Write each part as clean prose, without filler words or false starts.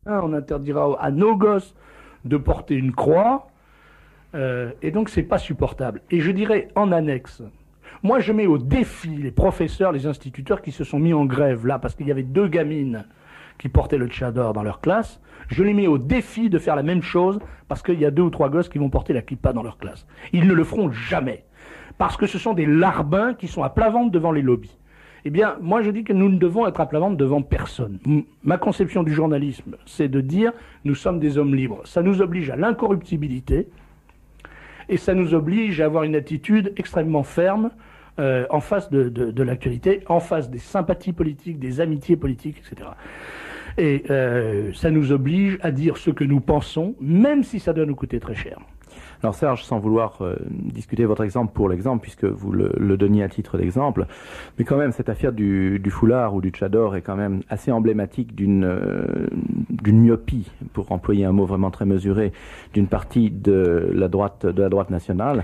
on interdira à nos gosses de porter une croix, et donc c'est pas supportable. Et je dirais en annexe, moi je mets au défi les professeurs, les instituteurs qui se sont mis en grève là, parce qu'il y avait 2 gamines qui portaient le tchador dans leur classe, je les mets au défi de faire la même chose, parce qu'il y a 2 ou 3 gosses qui vont porter la kippa dans leur classe. Ils ne le feront jamais, parce que ce sont des larbins qui sont à plat ventre devant les lobbies. Eh bien, moi je dis que nous ne devons être à plat ventre devant personne. Ma conception du journalisme, c'est de dire nous sommes des hommes libres. Ça nous oblige à l'incorruptibilité et ça nous oblige à avoir une attitude extrêmement ferme en face de l'actualité, en face des sympathies politiques, des amitiés politiques, etc. Et ça nous oblige à dire ce que nous pensons, même si ça doit nous coûter très cher. Alors Serge, sans vouloir discuter votre exemple pour l'exemple, puisque vous le donniez à titre d'exemple, mais quand même cette affaire du foulard ou du tchador est quand même assez emblématique d'une myopie, pour employer un mot vraiment très mesuré, d'une partie de la droite nationale.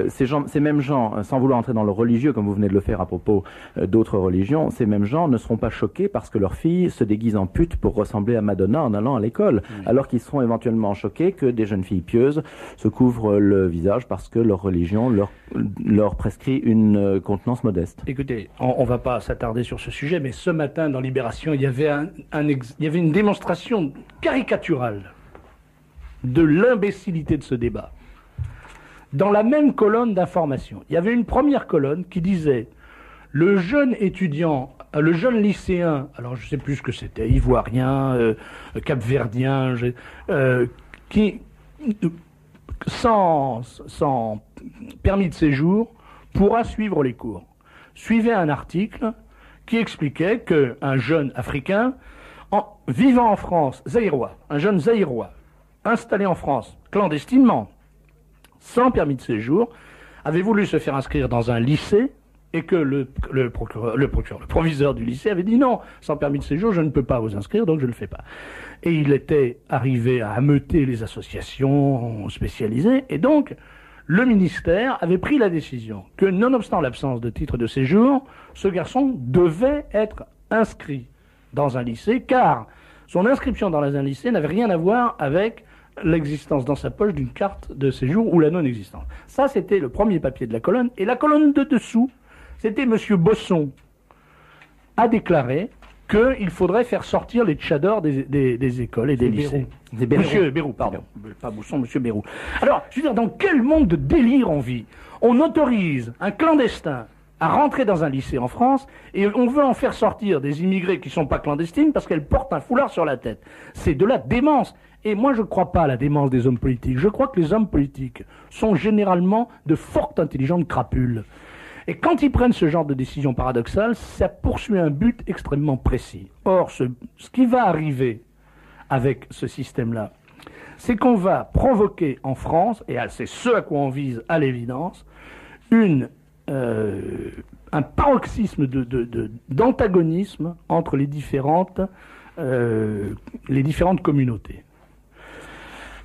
Ces mêmes gens, sans vouloir entrer dans le religieux, comme vous venez de le faire à propos d'autres religions, ces mêmes gens ne seront pas choqués parce que leur fille se déguise en pute pour ressembler à Madonna en allant à l'école, alors qu'ils seront éventuellement choqués que des jeunes filles pieuses se couvrent le visage parce que leur religion leur prescrit une contenance modeste. Écoutez, on va pas s'attarder sur ce sujet, mais ce matin dans Libération, il y avait une démonstration caricaturale de l'imbécilité de ce débat. Dans la même colonne d'information, il y avait une première colonne qui disait le jeune étudiant, le jeune lycéen, alors je sais plus ce que c'était, ivoirien, capverdien, qui sans permis de séjour, pourra suivre les cours. Suivait un article qui expliquait qu'un jeune africain, vivant en France, zaïrois, un jeune zaïrois, installé en France, clandestinement, sans permis de séjour, avait voulu se faire inscrire dans un lycée, et que le proviseur du lycée avait dit non, sans permis de séjour, je ne peux pas vous inscrire, donc je ne le fais pas. Et il était arrivé à ameuter les associations spécialisées, et donc le ministère avait pris la décision que, nonobstant l'absence de titre de séjour, ce garçon devait être inscrit dans un lycée, car son inscription dans un lycée n'avait rien à voir avec l'existence dans sa poche d'une carte de séjour ou la non-existence. Ça, c'était le premier papier de la colonne, et la colonne de dessous, c'était M. Bosson a déclaré qu'il faudrait faire sortir les tchadors des écoles et des lycées. Monsieur Bérou, pardon. Pas Bosson, Monsieur Bérou. Alors, je veux dire, dans quel monde de délire on vit? On autorise un clandestin à rentrer dans un lycée en France et on veut en faire sortir des immigrés qui ne sont pas clandestines parce qu'elles portent un foulard sur la tête. C'est de la démence. Et moi, je ne crois pas à la démence des hommes politiques. Je crois que les hommes politiques sont généralement de fortes intelligentes crapules. Et quand ils prennent ce genre de décision paradoxale, ça poursuit un but extrêmement précis. Or, ce qui va arriver avec ce système-là, c'est qu'on va provoquer en France, et c'est ce à quoi on vise à l'évidence, un paroxysme d'antagonisme entre les différentes communautés.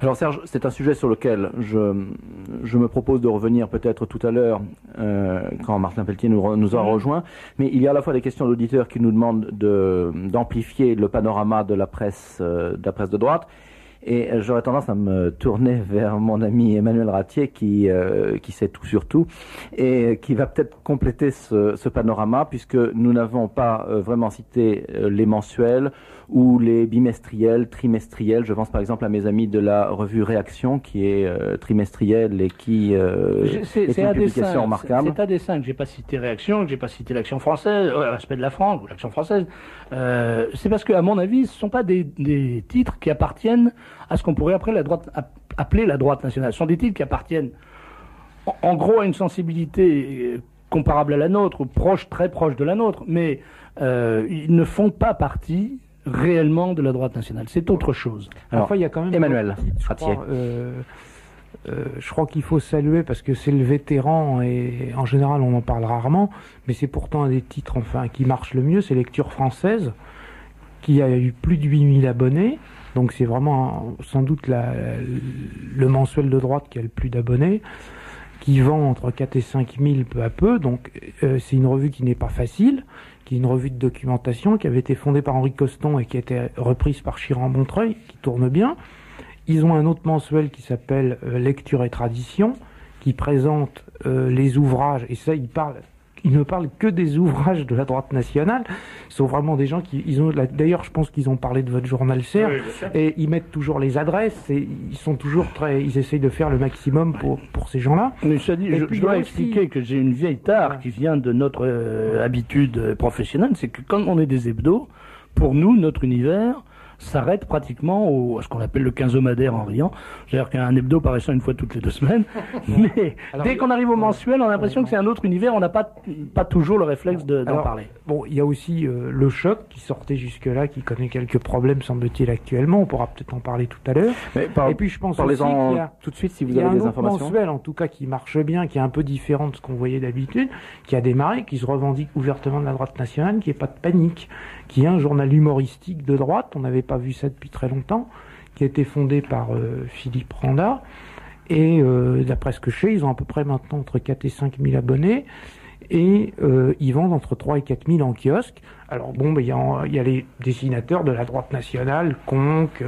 Alors Serge, c'est un sujet sur lequel je me propose de revenir peut-être tout à l'heure quand Martin Pelletier nous aura rejoint, mais il y a à la fois des questions d'auditeurs qui nous demandent d'amplifier le panorama de la presse de droite, et j'aurais tendance à me tourner vers mon ami Emmanuel Ratier qui sait tout sur tout et qui va peut-être compléter ce panorama, puisque nous n'avons pas vraiment cité les mensuels ou les bimestriels, trimestriels. Je pense par exemple à mes amis de la revue Réaction qui est trimestrielle et qui est une publication remarquable. C'est à dessein que j'ai pas cité Réaction, que j'ai pas cité l'Action française, Respect de la France ou l'Action française. C'est parce que, à mon avis, ce sont pas des titres qui appartiennent à ce qu'on pourrait appeler la droite nationale. Ce sont des titres qui appartiennent en gros à une sensibilité comparable à la nôtre, ou très proche de la nôtre, mais ils ne font pas partie réellement de la droite nationale. C'est autre chose. Alors, enfin, il y a quand même Emmanuel Ratier. Je crois qu'il faut saluer, parce que c'est le vétéran et en général on en parle rarement, mais c'est pourtant un des titres qui marche le mieux, c'est Lecture française, qui a eu plus de 8000 abonnés, donc c'est vraiment sans doute le mensuel de droite qui a le plus d'abonnés, qui vend entre 4 et 5 000 peu à peu. Donc c'est une revue qui n'est pas facile, qui est une revue de documentation, qui avait été fondée par Henri Coston et qui a été reprise par Chiran-Montreuil, qui tourne bien. Ils ont un autre mensuel qui s'appelle Lecture et Tradition, qui présente les ouvrages, et ça, ils ne parlent que des ouvrages de la droite nationale. Ce sont vraiment des gens d'ailleurs, je pense qu'ils ont parlé de votre journal Serre, oui, et ils mettent toujours les adresses, et ils essayent de faire le maximum pour ces gens-là. Mais ça dit, je dois expliquer que j'ai une vieille tare qui vient de notre habitude professionnelle, c'est que quand on est des hebdos, pour nous, notre univers s'arrête pratiquement à ce qu'on appelle le quinzomadaire en riant. C'est-à-dire qu'un hebdo paraissant une fois toutes les 2 semaines. Mais dès qu'on arrive au mensuel, on a l'impression que c'est un autre univers, on n'a pas toujours le réflexe d'en parler. Bon, il y a aussi le Choc qui sortait jusque-là, qui connaît quelques problèmes, semble-t-il, actuellement. On pourra peut-être en parler tout à l'heure. Et puis je pense aussi qu'il y a tout de suite si vous avez des informations. Il y a un autre mensuel, en tout cas, qui marche bien, qui est un peu différent de ce qu'on voyait d'habitude, qui a démarré, qui se revendique ouvertement de la droite nationale, qui est Pas de panique, qui est un journal humoristique de droite. On n'avait pas vu ça depuis très longtemps, qui a été fondé par Philippe Randa, et d'après ce que je sais, ils ont à peu près maintenant entre 4 et 5 000 abonnés, et ils vendent entre 3 et 4 000 en kiosque. Alors bon, il y a les dessinateurs de la droite nationale, Conque,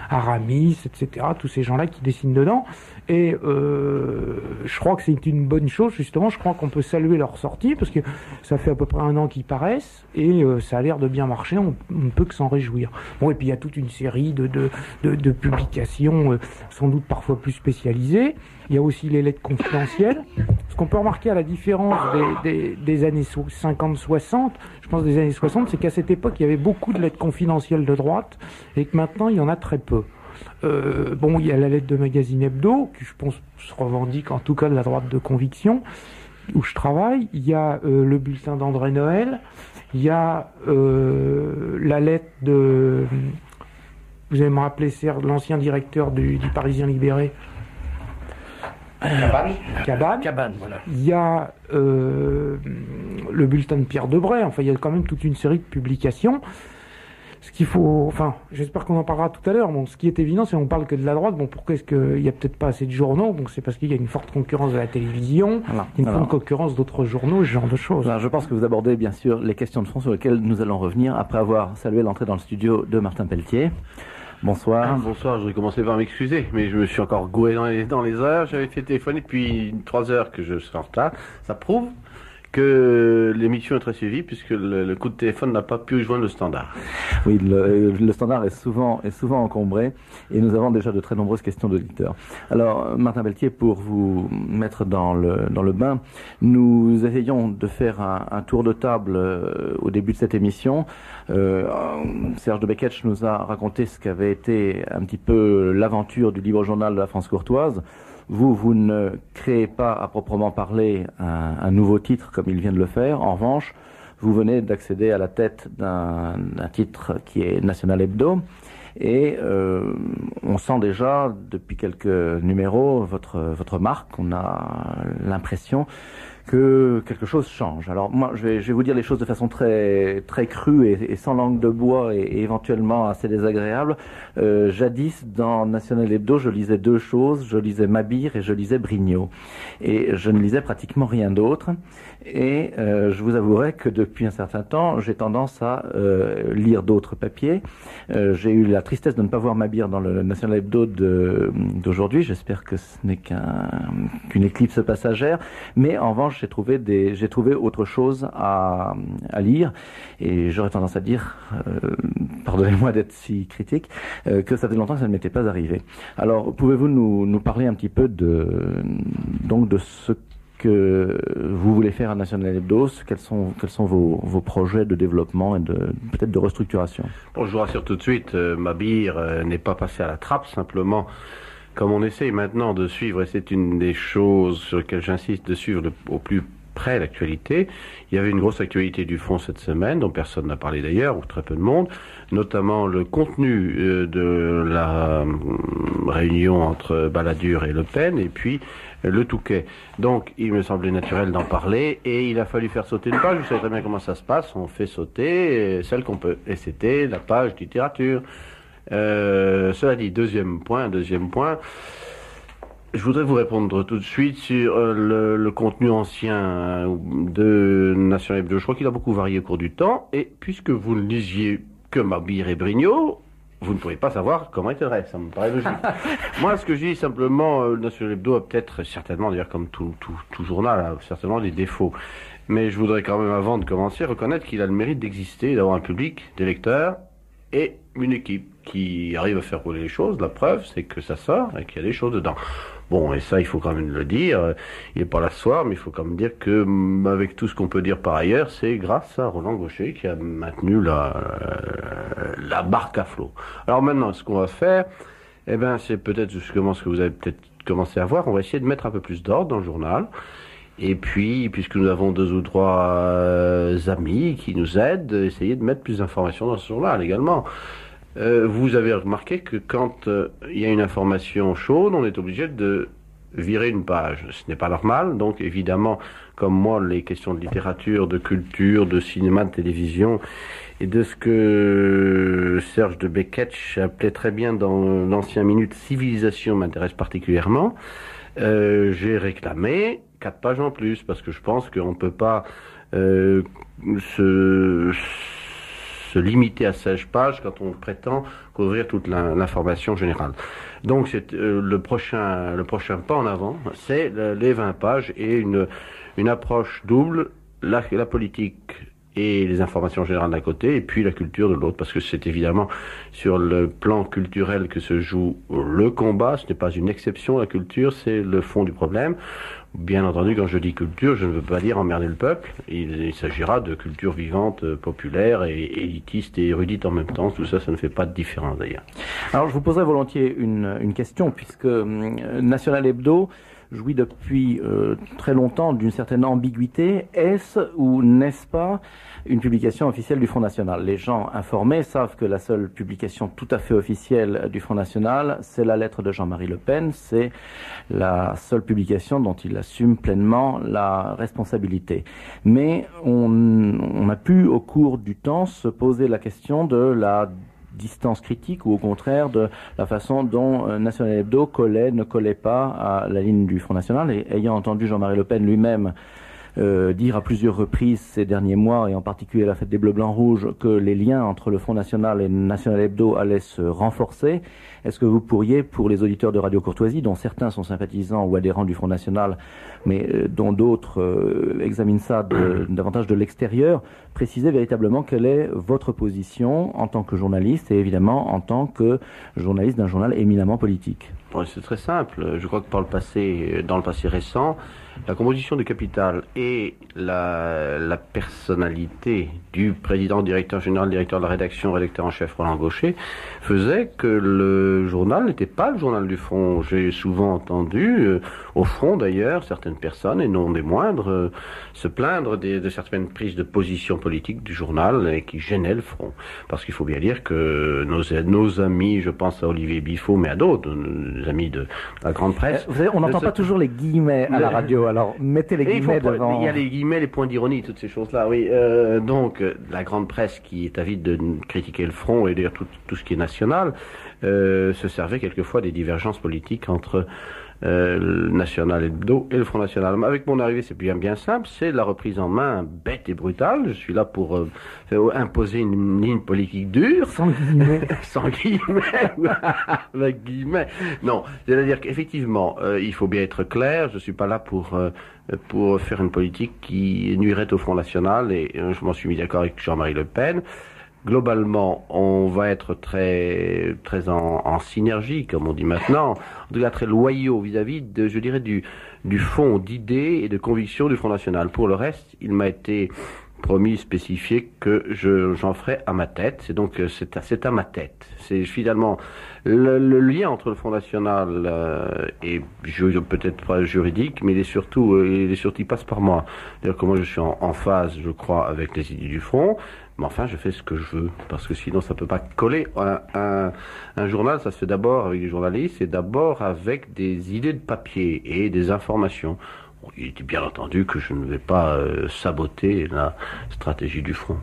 Aramis, etc., tous ces gens-là qui dessinent dedans, et je crois que c'est une bonne chose, justement. Je crois qu'on peut saluer leur sortie, parce que ça fait à peu près 1 an qu'ils paraissent, et ça a l'air de bien marcher, on ne peut que s'en réjouir. Bon, et puis il y a toute une série de publications, sans doute parfois plus spécialisées. Il y a aussi les lettres confidentielles. Ce qu'on peut remarquer à la différence des années 50-60, je pense des années 60, c'est qu'à cette époque, il y avait beaucoup de lettres confidentielles de droite, et que maintenant, il y en a très peu. Bon, il y a la lettre de magazine hebdo, qui je pense se revendique en tout cas de la droite de conviction, où je travaille. Il y a le bulletin d'André Noël, il y a la lettre de... Vous allez me rappeler, c'est l'ancien directeur du Parisien Libéré. Cabane, voilà. Il y a le bulletin de Pierre Debray. Enfin, il y a quand même toute une série de publications. Ce qu'il faut, enfin, j'espère qu'on en parlera tout à l'heure. Bon, ce qui est évident, c'est qu'on parle que de la droite. Bon, pourquoi est-ce qu'il y a peut-être pas assez de journaux? Donc, c'est parce qu'il y a une forte concurrence de la télévision, une forte concurrence d'autres journaux, ce genre de choses. Alors, je pense que vous abordez bien sûr les questions de fond sur lesquelles nous allons revenir après avoir salué l'entrée dans le studio de Martin Pelletier. Bonsoir. Bonsoir, je voudrais commencer par m'excuser, mais je me suis encore gouré dans les heures. J'avais fait téléphoner depuis 3 heures que je serais en retard. Ça prouve que l'émission est très suivie, puisque le coup de téléphone n'a pas pu joindre le standard. Oui, le standard est souvent encombré, et nous avons déjà de très nombreuses questions d'auditeurs. Alors, Martin Pelletier, pour vous mettre dans le bain, nous essayons de faire un tour de table au début de cette émission. Serge de Beketch nous a raconté ce qu'avait été un petit peu l'aventure du Libre Journal de la France courtoise. Vous ne créez pas à proprement parler un nouveau titre comme il vient de le faire. En revanche, vous venez d'accéder à la tête d'un titre qui est National Hebdo. Et on sent déjà, depuis quelques numéros, votre marque. On a l'impression que quelque chose change. Alors moi, je vais vous dire les choses de façon très très crue et sans langue de bois et éventuellement assez désagréable. Jadis, dans National Hebdo, je lisais 2 choses. Je lisais Mabir et je lisais Brignot. Et je ne lisais pratiquement rien d'autre. Et je vous avouerai que depuis un certain temps, j'ai tendance à lire d'autres papiers. J'ai eu la tristesse de ne pas voir Mabir dans le National Hebdo d'aujourd'hui. J'espère que ce n'est qu'une éclipse passagère. Mais en revanche, j'ai trouvé autre chose à lire, et j'aurais tendance à dire, pardonnez-moi d'être si critique, que ça fait longtemps que ça ne m'était pas arrivé. Alors, pouvez-vous nous parler un petit peu de ce que vous voulez faire à National Hebdo, quels sont vos projets de développement et peut-être de restructuration? Bon, je vous rassure tout de suite, Mabir n'est pas passé à la trappe, simplement. Comme on essaye maintenant de suivre, et c'est une des choses sur lesquelles j'insiste, de suivre au plus près l'actualité. Il y avait une grosse actualité du Front cette semaine, dont personne n'a parlé d'ailleurs, ou très peu de monde, notamment le contenu de la réunion entre Balladur et Le Pen, et puis le Touquet. Donc, il me semblait naturel d'en parler, et il a fallu faire sauter une page. Vous savez très bien comment ça se passe, on fait sauter celle qu'on peut, et c'était la page littérature. Cela dit, deuxième point, Je voudrais vous répondre tout de suite sur le contenu ancien de National Hebdo. Je crois qu'il a beaucoup varié au cours du temps, et puisque vous ne lisiez que Mabir et Brignot, vous ne pouvez pas savoir comment était le reste, ça me paraît logique. Moi, ce que je dis simplement, National Hebdo a peut-être, certainement, d'ailleurs comme tout journal, a certainement des défauts. Mais je voudrais quand même, avant de commencer, reconnaître qu'il a le mérite d'exister, d'avoir un public, des lecteurs, et une équipe qui arrive à faire rouler les choses. La preuve, c'est que ça sort et qu'il y a des choses dedans. Bon, et ça, il faut quand même le dire. Il n'est pas là ce soir, mais il faut quand même dire que, avec tout ce qu'on peut dire par ailleurs, c'est grâce à Roland Gaucher qui a maintenu la barque à flot. Alors maintenant, ce qu'on va faire, eh ben, c'est peut-être justement ce que vous avez peut-être commencé à voir. On va essayer de mettre un peu plus d'ordre dans le journal. Et puis, puisque nous avons 2 ou 3 amis qui nous aident, essayer de mettre plus d'informations dans ce journal également. Vous avez remarqué que quand il y a une information chaude, on est obligé de virer une page. Ce n'est pas normal, donc évidemment, comme moi, les questions de littérature, de culture, de cinéma, de télévision, et de ce que Serge de Beketch appelait très bien dans l'ancien minute civilisation m'intéresse particulièrement, j'ai réclamé 4 pages en plus, parce que je pense qu'on ne peut pas se limiter à 16 pages quand on prétend couvrir toute l'information générale. Donc c'est le prochain pas en avant, c'est les 20 pages et une approche double, la politique et les informations générales d'un côté, et puis la culture de l'autre, parce que c'est évidemment sur le plan culturel que se joue le combat. Ce n'est pas une exception, la culture, c'est le fond du problème. Bien entendu, quand je dis culture, je ne veux pas dire emmerder le peuple. Il s'agira de culture vivante, populaire et élitiste et érudite en même temps. Tout ça, ça ne fait pas de différence d'ailleurs. Alors je vous poserai volontiers une question, puisque National Hebdo jouit depuis très longtemps d'une certaine ambiguïté. Est-ce ou n'est-ce pas une publication officielle du Front National? Les gens informés savent que la seule publication tout à fait officielle du Front National, c'est la lettre de Jean-Marie Le Pen. C'est la seule publication dont il assume pleinement la responsabilité. Mais on a pu, au cours du temps, se poser la question de la distance critique ou au contraire de la façon dont National Hebdo ne collait pas à la ligne du Front National. Et ayant entendu Jean-Marie Le Pen lui-même dire à plusieurs reprises ces derniers mois, et en particulier à la fête des Bleus Blancs Rouges, que les liens entre le Front National et National Hebdo allaient se renforcer, est-ce que vous pourriez, pour les auditeurs de Radio Courtoisie, dont certains sont sympathisants ou adhérents du Front National, mais dont d'autres examinent ça davantage de l'extérieur, préciser véritablement quelle est votre position en tant que journaliste et évidemment en tant que journaliste d'un journal éminemment politique? Bon, c'est très simple. Je crois que dans le passé récent, la composition du capital et la personnalité du président, directeur général, directeur de la rédaction, rédacteur en chef Roland Gaucher faisait que le journal n'était pas le journal du Front. J'ai souvent entendu, au Front d'ailleurs, certaines personnes, et non des moindres, se plaindre de certaines prises de position politique du journal et qui gênaient le Front. Parce qu'il faut bien dire que nos amis, je pense à Olivier Biffaut, mais à d'autres, nos amis de la grande presse... Vous savez, on n'entend pas toujours les guillemets à la radio, alors mettez les guillemets devant... Il y a les guillemets, les points d'ironie, toutes ces choses-là, oui. Donc, la grande presse qui est avide de critiquer le Front et d'ailleurs tout ce qui est national, se servait quelquefois des divergences politiques entre le National Hebdo et le Front National. Avec mon arrivée, c'est bien simple, c'est la reprise en main bête et brutale. Je suis là pour imposer une ligne politique dure. Sans guillemets. Sans guillemets. Avec guillemets. Non, c'est-à-dire qu'effectivement, il faut bien être clair, je suis pas là pour faire une politique qui nuirait au Front National, et je m'en suis mis d'accord avec Jean-Marie Le Pen. Globalement, on va être très en synergie, comme on dit maintenant, en tout cas très loyaux vis-à-vis de, je dirais, du fond d'idées et de convictions du Front National. Pour le reste, il m'a été promis, spécifié que j'en ferai à ma tête. C'est donc c'est à ma tête. C'est finalement le lien entre le Front National et peut-être pas juridique, mais il passe par moi. C'est-à-dire que moi je suis en phase, je crois, avec les idées du Front. Mais enfin, je fais ce que je veux, parce que sinon ça peut pas coller. Un journal, ça se fait d'abord avec des journalistes et d'abord avec des idées de papier et des informations. Bon, il est bien entendu que je ne vais pas saboter la stratégie du Front.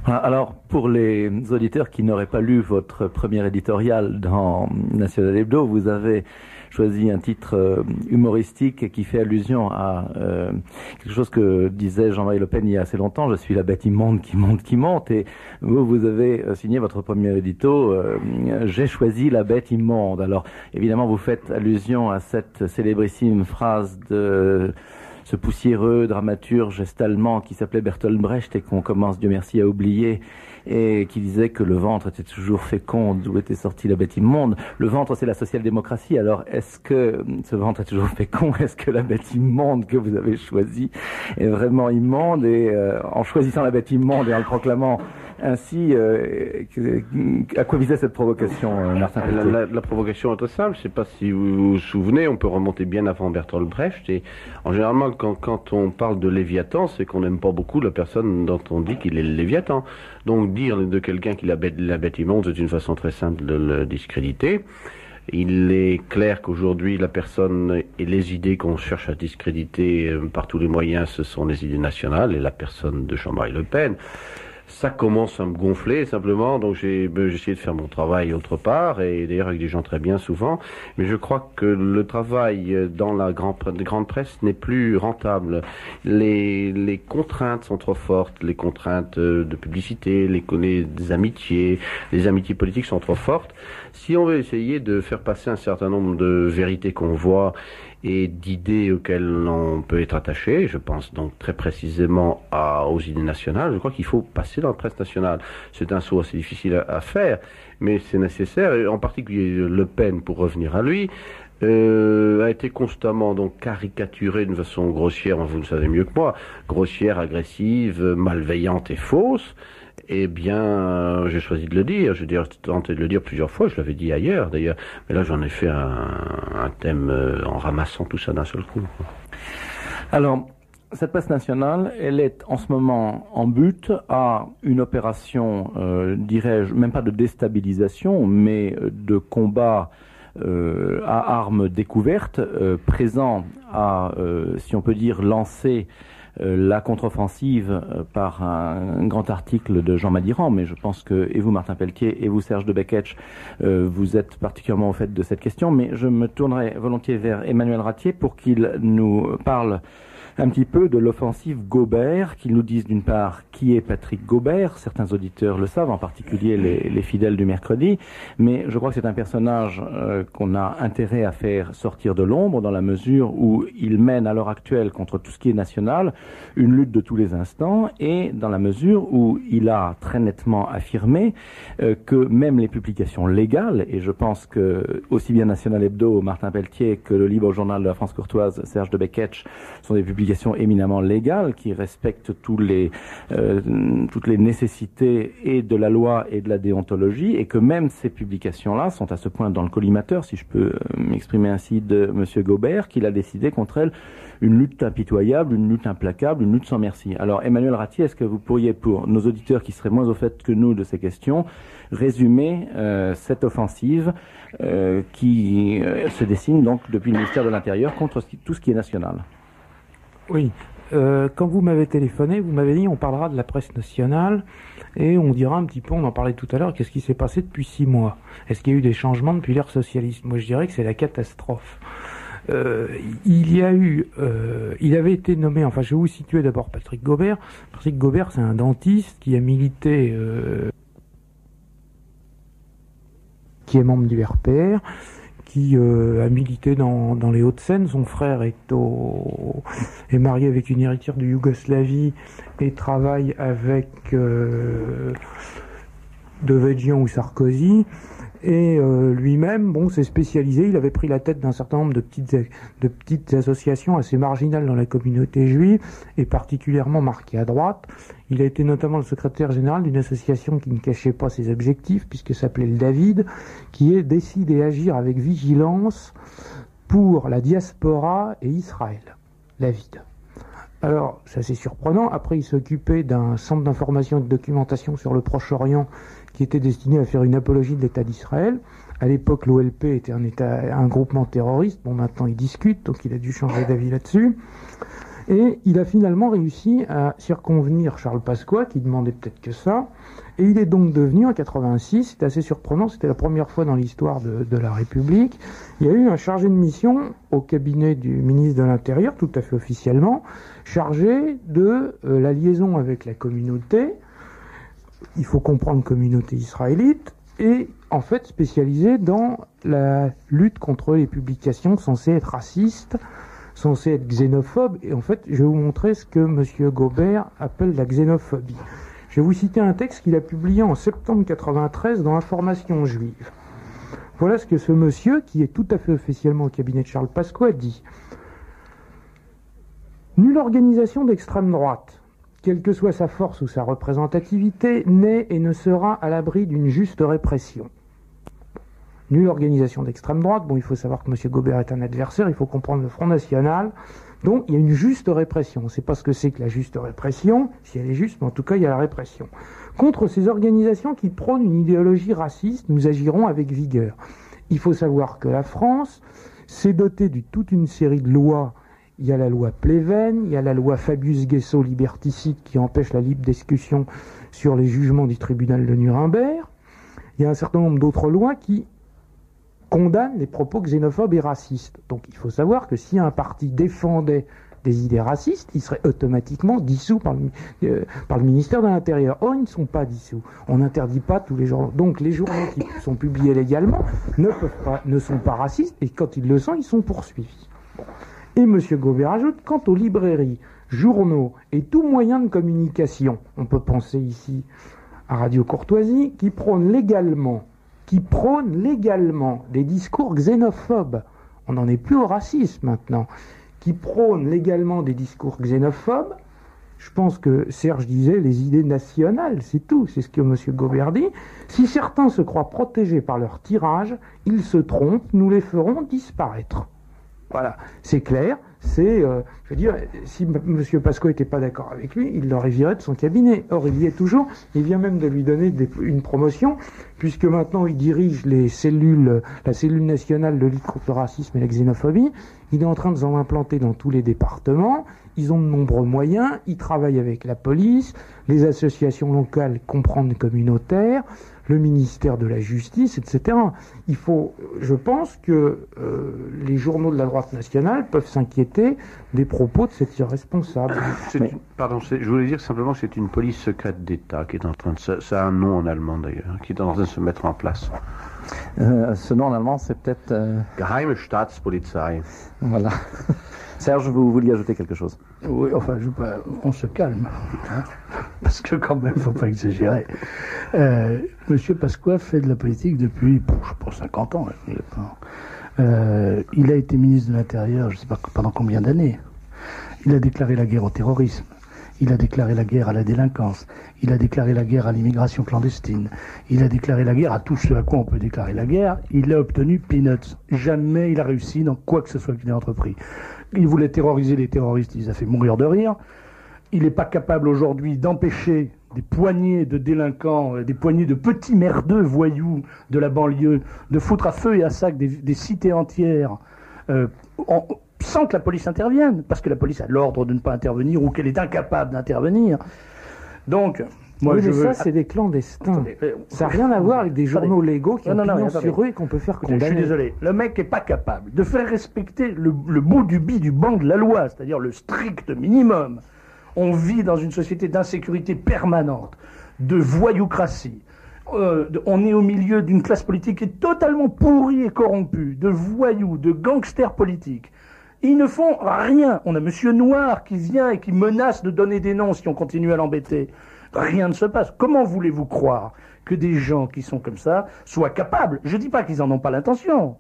Alors, pour les auditeurs qui n'auraient pas lu votre premier éditorial dans National Hebdo, vous avez choisi un titre humoristique qui fait allusion à quelque chose que disait Jean-Marie Le Pen il y a assez longtemps. Je suis la bête immonde qui monte, qui monte. Et vous avez signé votre premier édito. J'ai choisi la bête immonde. Alors évidemment, vous faites allusion à cette célébrissime phrase de ce poussiéreux dramaturge est-allemand qui s'appelait Bertolt Brecht et qu'on commence, Dieu merci, à oublier, et qui disait que le ventre était toujours fécond, d'où était sortie la bête immonde. Le ventre, c'est la social-démocratie. Alors, est-ce que ce ventre est toujours fécond? Est-ce que la bête immonde que vous avez choisie est vraiment immonde? Et en choisissant la bête immonde et en le proclamant ainsi, à quoi visait cette provocation, Martin Pelletier? La provocation est très simple. Je ne sais pas si vous vous souvenez, on peut remonter bien avant Bertolt Brecht. Et en général, quand on parle de Léviathan, c'est qu'on n'aime pas beaucoup la personne dont on dit qu'il est le Léviathan. Donc dire de quelqu'un qu'il a la bête immonde, c'est une façon très simple de le discréditer. Il est clair qu'aujourd'hui, la personne et les idées qu'on cherche à discréditer par tous les moyens, ce sont les idées nationales et la personne de Jean-Marie Le Pen. Ça commence à me gonfler simplement, donc j'ai essayé de faire mon travail autre part, et d'ailleurs avec des gens très bien souvent, mais je crois que le travail dans la grande presse n'est plus rentable. Les contraintes sont trop fortes, les contraintes de publicité, des amitiés, les amitiés politiques sont trop fortes. Si on veut essayer de faire passer un certain nombre de vérités qu'on voit et d'idées auxquelles on peut être attaché, je pense donc très précisément aux idées nationales, je crois qu'il faut passer dans la presse nationale. C'est un saut assez difficile à faire, mais c'est nécessaire, et en particulier Le Pen, pour revenir à lui, a été constamment donc caricaturé d'une façon grossière, vous le savez mieux que moi, grossière, agressive, malveillante et fausse. Eh bien, j'ai choisi de le dire. J'ai tenté de le dire plusieurs fois. Je l'avais dit ailleurs, d'ailleurs. Mais là, j'en ai fait un thème en ramassant tout ça d'un seul coup. Alors, cette presse nationale, elle est en ce moment en but à une opération, dirais-je, même pas de déstabilisation, mais de combat à armes découvertes, présent à, si on peut dire, lancer la contre-offensive par un grand article de Jean Madiran, mais je pense que et vous Martin Pelletier et vous Serge de Beketch, vous êtes particulièrement au fait de cette question, mais je me tournerai volontiers vers Emmanuel Ratier pour qu'il nous parle un petit peu de l'offensive Gobert, qu'ils nous disent d'une part qui est Patrick Gobert, certains auditeurs le savent, en particulier les fidèles du mercredi, mais je crois que c'est un personnage qu'on a intérêt à faire sortir de l'ombre dans la mesure où il mène à l'heure actuelle contre tout ce qui est national une lutte de tous les instants, et dans la mesure où il a très nettement affirmé que même les publications légales, et je pense que aussi bien National Hebdo, Martin Pelletier, que le Libre Journal de la France courtoise, Serge de Beketch, sont des publications éminemment légales qui respectent toutes les nécessités et de la loi et de la déontologie, et que même ces publications-là sont à ce point dans le collimateur, si je peux m'exprimer ainsi, de Monsieur Gobert, qu'il a décidé contre elles une lutte impitoyable, une lutte implacable, une lutte sans merci. Alors Emmanuel Ratier, est-ce que vous pourriez, pour nos auditeurs qui seraient moins au fait que nous de ces questions, résumer cette offensive qui se dessine donc depuis le ministère de l'Intérieur contre tout ce qui est national? Oui, quand vous m'avez téléphoné, vous m'avez dit on parlera de la presse nationale et on dira un petit peu, on en parlait tout à l'heure, qu'est-ce qui s'est passé depuis 6 mois? Est-ce qu'il y a eu des changements depuis l'ère socialiste? Moi je dirais que c'est la catastrophe. Il avait été nommé, enfin je vais vous situer d'abord Patrick Gobert. Patrick Gobert, c'est un dentiste qui a milité, qui est membre du RPR, qui a milité dans les Hauts-de-Seine. Son frère est marié avec une héritière de Yougoslavie et travaille avec Devedjian ou Sarkozy. Et lui-même, bon, s'est spécialisé. Il avait pris la tête d'un certain nombre de petites associations assez marginales dans la communauté juive, et particulièrement marquées à droite. Il a été notamment le secrétaire général d'une association qui ne cachait pas ses objectifs, puisque s'appelait le David, qui est décide et agir avec vigilance pour la diaspora et Israël. David. Alors, ça c'est surprenant. Après, il s'occupait d'un centre d'information et de documentation sur le Proche-Orient qui était destiné à faire une apologie de l'État d'Israël. À l'époque, l'OLP était un groupement terroriste. Bon, maintenant, il discute, donc il a dû changer d'avis là-dessus. Et il a finalement réussi à circonvenir Charles Pasqua, qui demandait peut-être que ça. Et il est donc devenu, en 86, c'est assez surprenant, c'était la première fois dans l'histoire de la République, il y a eu un chargé de mission au cabinet du ministre de l'Intérieur, tout à fait officiellement, chargé de la liaison avec la communauté, il faut comprendre communauté israélite, et en fait spécialisé dans la lutte contre les publications censées être racistes, censées être xénophobes, et en fait je vais vous montrer ce que M. Gobert appelle la xénophobie. Je vais vous citer un texte qu'il a publié en septembre 93 dans Information juive. Voilà ce que ce monsieur, qui est tout à fait officiellement au cabinet de Charles Pasqua, dit. Nulle organisation d'extrême droite, quelle que soit sa force ou sa représentativité, n'est et ne sera à l'abri d'une juste répression. Nulle organisation d'extrême droite, bon, il faut savoir que M. Gobert est un adversaire, il faut comprendre le Front National, donc il y a une juste répression. On ne sait pas ce que c'est que la juste répression, si elle est juste, mais en tout cas il y a la répression. Contre ces organisations qui prônent une idéologie raciste, nous agirons avec vigueur. Il faut savoir que la France s'est dotée de toute une série de lois. Il y a la loi Pleven, il y a la loi Fabius-Guessot liberticide qui empêche la libre discussion sur les jugements du tribunal de Nuremberg. Il y a un certain nombre d'autres lois qui condamnent les propos xénophobes et racistes. Donc il faut savoir que si un parti défendait des idées racistes, il serait automatiquement dissous par le ministère de l'Intérieur. Or, ils ne sont pas dissous. On n'interdit pas tous les journaux. Donc les journaux qui sont publiés légalement ne sont pas racistes, et quand ils le sont, ils sont poursuivis. Bon. Et M. Gobert ajoute, quant aux librairies, journaux et tout moyen de communication, on peut penser ici à Radio Courtoisie, qui prônent légalement des discours xénophobes. On n'en est plus au racisme maintenant. Qui prônent légalement des discours xénophobes. Je pense que Serge disait les idées nationales, c'est tout, c'est ce que M. Gobert dit. Si certains se croient protégés par leur tirage, ils se trompent, nous les ferons disparaître. Voilà, c'est clair, je veux dire, si M. Pasqua n'était pas d'accord avec lui, il l'aurait viré de son cabinet. Or, il y est toujours, il vient même de lui donner une promotion, puisque maintenant il dirige la cellule nationale de lutte contre le racisme et la xénophobie. Il est en train de s'en implanter dans tous les départements, ils ont de nombreux moyens, ils travaillent avec la police, les associations locales comprenant communautaires, le ministère de la Justice, etc. Je pense que les journaux de la droite nationale peuvent s'inquiéter des propos de cet irresponsable. Je voulais dire simplement que c'est une police secrète d'État qui est en train de ça a un nom en allemand d'ailleurs, qui est en train de se mettre en place. Ce nom en allemand, c'est peut-être... Geheime Staatspolizei. Voilà. Serge, vous vouliez ajouter quelque chose? Oui, enfin, on se calme, hein, parce que quand même, il ne faut pas exagérer. Monsieur Pasqua fait de la politique depuis, je sais pas, 50 ans. Il a été ministre de l'Intérieur, je ne sais pas pendant combien d'années. Il a déclaré la guerre au terrorisme. Il a déclaré la guerre à la délinquance. Il a déclaré la guerre à l'immigration clandestine. Il a déclaré la guerre à tout ce à quoi on peut déclarer la guerre. Il a obtenu peanuts. Jamais il a réussi dans quoi que ce soit qu'il ait entrepris. Il voulait terroriser les terroristes, il les a fait mourir de rire. Il n'est pas capable aujourd'hui d'empêcher des poignées de délinquants, des poignées de petits merdeux voyous de la banlieue, de foutre à feu et à sac des cités entières, sans que la police intervienne, parce que la police a l'ordre de ne pas intervenir ou qu'elle est incapable d'intervenir. Donc, moi, oui, mais ça, c'est des clandestins. Attendez, ça n'a rien à voir avec des journaux légaux qui ont pignon sur eux et qu'on peut faire condamner. Je suis désolé. Le mec n'est pas capable de faire respecter le bout du banc de la loi, c'est-à-dire le strict minimum. On vit dans une société d'insécurité permanente, de voyoucratie. On est au milieu d'une classe politique qui est totalement pourrie et corrompue, de voyous, de gangsters politiques. Ils ne font rien. On a Monsieur Noir qui vient et qui menace de donner des noms si on continue à l'embêter. Rien ne se passe. Comment voulez-vous croire que des gens qui sont comme ça soient capables? Je ne dis pas qu'ils n'en ont pas l'intention.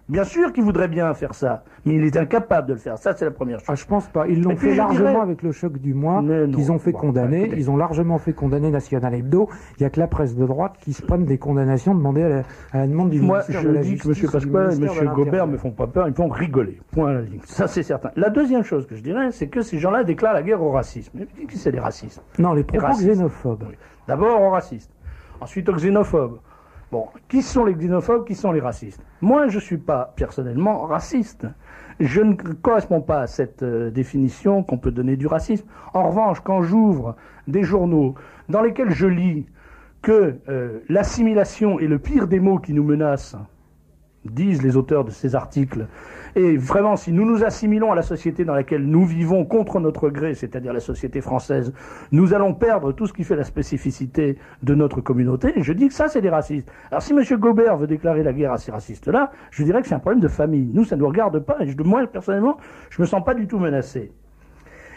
Bien sûr qu'ils voudraient bien faire ça, mais il est incapable de le faire. Ça, c'est la première chose. Ah, je pense pas. Ils l'ont fait largement avec le choc du mois, qu'ils ont fait condamner. Ils ont largement fait condamner National Hebdo. Il n'y a que la presse de droite qui se prennent des condamnations demandées à la demande du ministère de la Justice. Moi, je dis que M. Pasqua et M. Gobert me font pas peur, ils me font rigoler. Point à la ligne. Ça, c'est certain. La deuxième chose que je dirais, c'est que ces gens-là déclarent la guerre au racisme. Qui c'est les racistes? Non, les propos xénophobes. Oui. D'abord aux racistes, ensuite aux xénophobes, Bon, qui sont les xénophobes, qui sont les racistes? Moi, je ne suis pas personnellement raciste. Je ne corresponds pas à cette définition qu'on peut donner du racisme. En revanche, quand j'ouvre des journaux dans lesquels je lis que l'assimilation est le pire des maux qui nous menacent, disent les auteurs de ces articles, et vraiment, si nous nous assimilons à la société dans laquelle nous vivons contre notre gré, c'est-à-dire la société française, nous allons perdre tout ce qui fait la spécificité de notre communauté, et je dis que ça, c'est des racistes. Alors si M. Gobert veut déclarer la guerre à ces racistes-là, je dirais que c'est un problème de famille. Nous, ça ne nous regarde pas, et moi, personnellement, je me sens pas du tout menacé.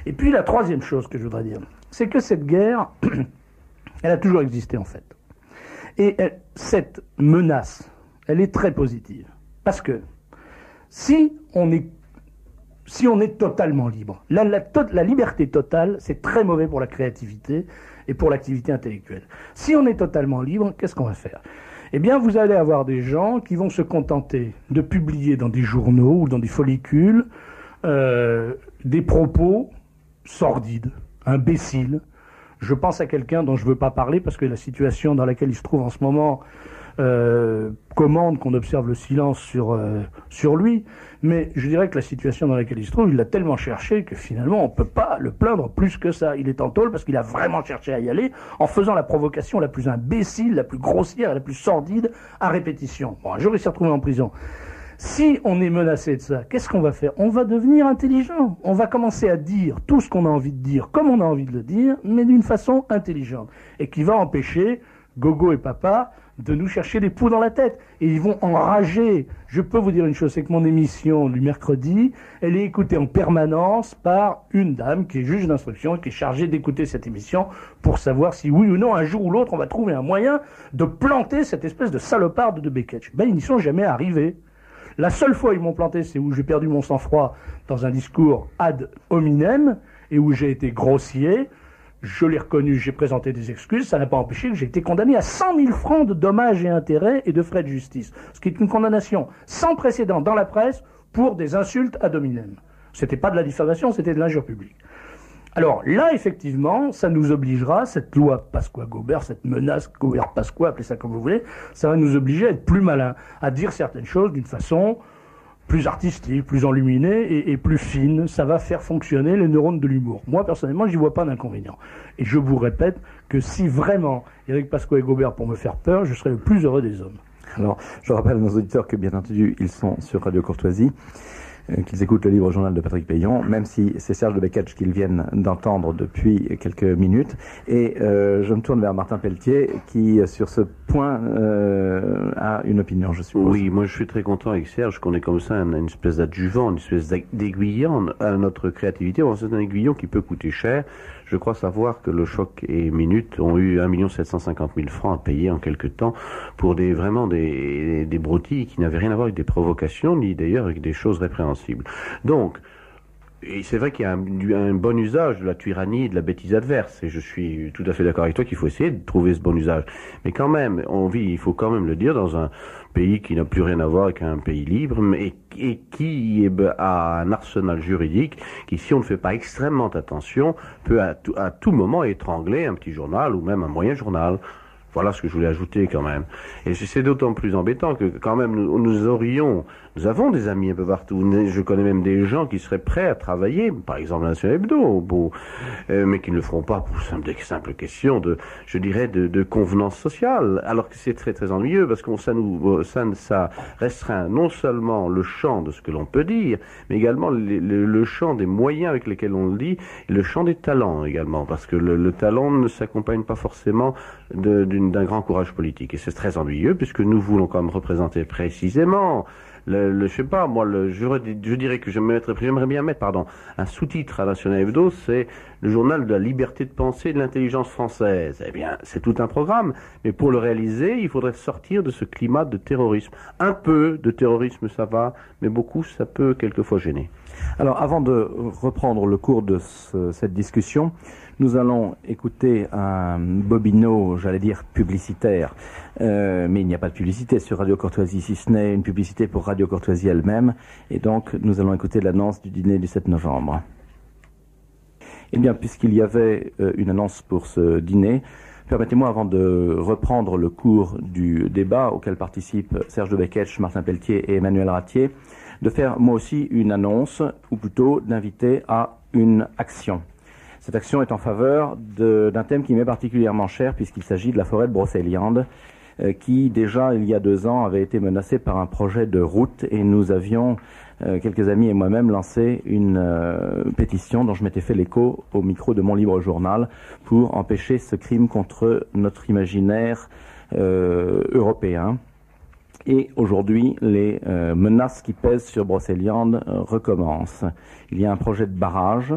Et puis, la troisième chose que je voudrais dire, c'est que cette guerre, elle a toujours existé, en fait. Et cette menace, elle est très positive. Parce que si on est totalement libre, la liberté totale, c'est très mauvais pour la créativité et pour l'activité intellectuelle. Si on est totalement libre, qu'est-ce qu'on va faire? Eh bien, vous allez avoir des gens qui vont se contenter de publier dans des journaux ou dans des follicules des propos sordides, imbéciles. Je pense à quelqu'un dont je ne veux pas parler parce que la situation dans laquelle il se trouve en ce moment commande qu'on observe le silence sur lui, mais je dirais que la situation dans laquelle il se trouve, il l'a tellement cherché que finalement on ne peut pas le plaindre plus que ça. Il est en tôle parce qu'il a vraiment cherché à y aller en faisant la provocation la plus imbécile, la plus grossière et la plus sordide à répétition. Bon, un jour il s'est retrouvé en prison. Si on est menacé de ça, qu'est-ce qu'on va faire? On va devenir intelligent. On va commencer à dire tout ce qu'on a envie de dire, comme on a envie de le dire, mais d'une façon intelligente. Et qui va empêcher Gogo et Papa de nous chercher des poux dans la tête. Et ils vont enrager. Je peux vous dire une chose, c'est que mon émission du mercredi, elle est écoutée en permanence par une dame qui est juge d'instruction et qui est chargée d'écouter cette émission pour savoir si oui ou non, un jour ou l'autre, on va trouver un moyen de planter cette espèce de saloparde de Beketch. Ben, ils n'y sont jamais arrivés. La seule fois où ils m'ont planté, c'est où j'ai perdu mon sang-froid dans un discours ad hominem et où j'ai été grossier. Je l'ai reconnu, j'ai présenté des excuses, ça n'a pas empêché que j'ai été condamné à 100 000 francs de dommages et intérêts et de frais de justice. Ce qui est une condamnation sans précédent dans la presse pour des insultes ad hominem. C'était pas de la diffamation, c'était de l'injure publique. Alors là, effectivement, ça nous obligera, cette loi Pasqua-Gobert, cette menace Gobert-Pasqua, appelez ça comme vous voulez, ça va nous obliger à être plus malins, à dire certaines choses d'une façon plus artistique, plus enluminée et plus fine. Ça va faire fonctionner les neurones de l'humour. Moi, personnellement, j'y vois pas d'inconvénient. Et je vous répète que si vraiment Éric Pasqua et Gobert pour me faire peur, je serais le plus heureux des hommes. Alors, je rappelle à nos auditeurs que, bien entendu, ils sont sur Radio Courtoisie, qu'ils écoutent le livre journal de Patrick Payon, même si c'est Serge de Beketch qu'ils viennent d'entendre depuis quelques minutes. Et je me tourne vers Martin Pelletier, qui, sur ce point, a une opinion, je suppose. Oui, moi je suis très content avec Serge qu'on ait comme ça une espèce d'adjuvant, une espèce d'aiguillon à notre créativité. Bon, c'est un aiguillon qui peut coûter cher. Je crois savoir que le Choc et Minute ont eu 1 750 000 francs à payer en quelque temps pour vraiment des broutilles qui n'avaient rien à voir avec des provocations, ni d'ailleurs avec des choses répréhensibles. Donc, et c'est vrai qu'il y a un bon usage de la tyrannie et de la bêtise adverse, et je suis tout à fait d'accord avec toi qu'il faut essayer de trouver ce bon usage. Mais quand même, il faut quand même le dire, dans un pays qui n'a plus rien à voir avec un pays libre, et qui a un arsenal juridique qui, si on ne fait pas extrêmement attention, peut à tout moment étrangler un petit journal ou même un moyen journal. Voilà ce que je voulais ajouter quand même. Et c'est d'autant plus embêtant que quand même nous avons des amis un peu partout. Je connais même des gens qui seraient prêts à travailler, par exemple National Hebdo, mais qui ne le feront pas pour des simples questions de convenance sociale. Alors que c'est très très ennuyeux parce que ça restreint non seulement le champ de ce que l'on peut dire, mais également le champ des moyens avec lesquels on le dit, et le champ des talents également, parce que le talent ne s'accompagne pas forcément d'un grand courage politique. Et c'est très ennuyeux puisque nous voulons quand même représenter précisément je sais pas, moi, je dirais que j'aimerais bien mettre, un sous-titre à National Hebdo, c'est le journal de la liberté de pensée et de l'intelligence française. Eh bien, c'est tout un programme, mais pour le réaliser, il faudrait sortir de ce climat de terrorisme. Un peu de terrorisme, ça va, mais beaucoup, ça peut quelquefois gêner. Alors, avant de reprendre le cours de cette discussion, nous allons écouter un bobino, j'allais dire publicitaire, mais il n'y a pas de publicité sur Radio Courtoisie, si ce n'est une publicité pour Radio Courtoisie elle-même, et donc nous allons écouter l'annonce du dîner du 7 novembre. Eh bien, puisqu'il y avait une annonce pour ce dîner, Permettez-moi, avant de reprendre le cours du débat auquel participent Serge de Beketch, Martin Pelletier et Emmanuel Ratier, de faire moi aussi une annonce, ou plutôt d'inviter à une action. Cette action est en faveur d'un thème qui m'est particulièrement cher, puisqu'il s'agit de la forêt de Brocéliande, qui déjà il y a 2 ans avait été menacée par un projet de route, et nous avions, quelques amis et moi-même, lancé une pétition dont je m'étais fait l'écho au micro de mon libre journal pour empêcher ce crime contre notre imaginaire européen. Et aujourd'hui, les menaces qui pèsent sur Brocéliande recommencent. Il y a un projet de barrage.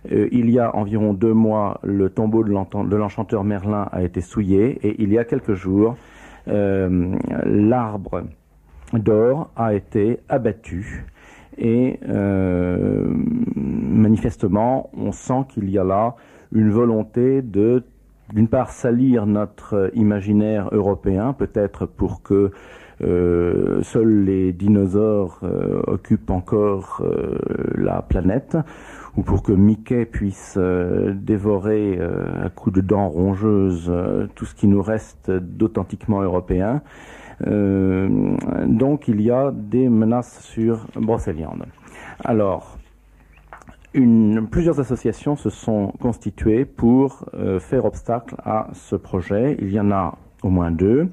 Il y a environ 2 mois, le tombeau de l'enchanteur Merlin a été souillé, et il y a quelques jours, l'arbre d'or a été abattu. Et manifestement, on sent qu'il y a là une volonté de, d'une part, salir notre imaginaire européen, peut-être pour que seuls les dinosaures occupent encore la planète, ou pour que Mickey puisse dévorer à coups de dents rongeuses tout ce qui nous reste d'authentiquement européen. Donc il y a des menaces sur Brocéliande. Alors, plusieurs associations se sont constituées pour faire obstacle à ce projet. Il y en a au moins 2.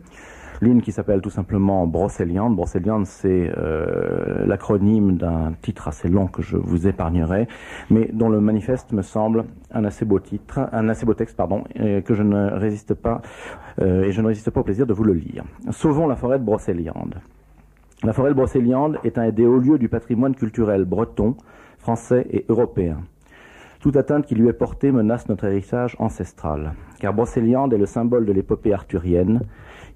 L'une qui s'appelle tout simplement Brocéliande. Brocéliande, c'est l'acronyme d'un titre assez long que je vous épargnerai, mais dont le manifeste me semble un assez beau texte, que je ne résiste pas et je ne résiste pas au plaisir de vous le lire. Sauvons la forêt de Brocéliande. La forêt de Brocéliande est un des hauts lieux du patrimoine culturel breton, français et européen. Toute atteinte qui lui est portée menace notre héritage ancestral, car Brocéliande est le symbole de l'épopée arthurienne.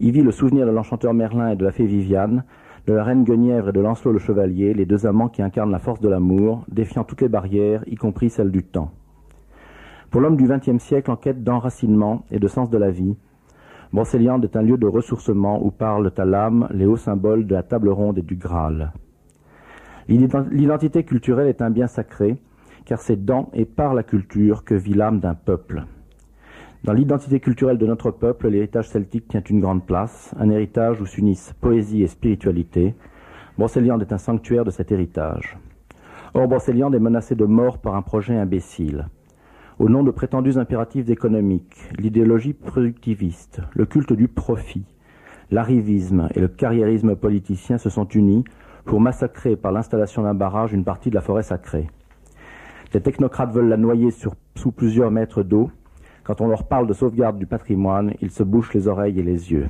Y vit le souvenir de l'enchanteur Merlin et de la fée Viviane, de la reine Guenièvre et de Lancelot le Chevalier, les 2 amants qui incarnent la force de l'amour, défiant toutes les barrières, y compris celles du temps. Pour l'homme du XXe siècle en quête d'enracinement et de sens de la vie, Brocéliande est un lieu de ressourcement où parlent à l'âme les hauts symboles de la table ronde et du Graal. L'identité culturelle est un bien sacré, car c'est dans et par la culture que vit l'âme d'un peuple. Dans l'identité culturelle de notre peuple, l'héritage celtique tient une grande place, un héritage où s'unissent poésie et spiritualité. Brocéliande est un sanctuaire de cet héritage. Or, Brocéliande est menacée de mort par un projet imbécile. Au nom de prétendus impératifs économiques, l'idéologie productiviste, le culte du profit, l'arrivisme et le carriérisme politicien se sont unis pour massacrer par l'installation d'un barrage une partie de la forêt sacrée. Les technocrates veulent la noyer sous plusieurs mètres d'eau. Quand on leur parle de sauvegarde du patrimoine, ils se bouchent les oreilles et les yeux.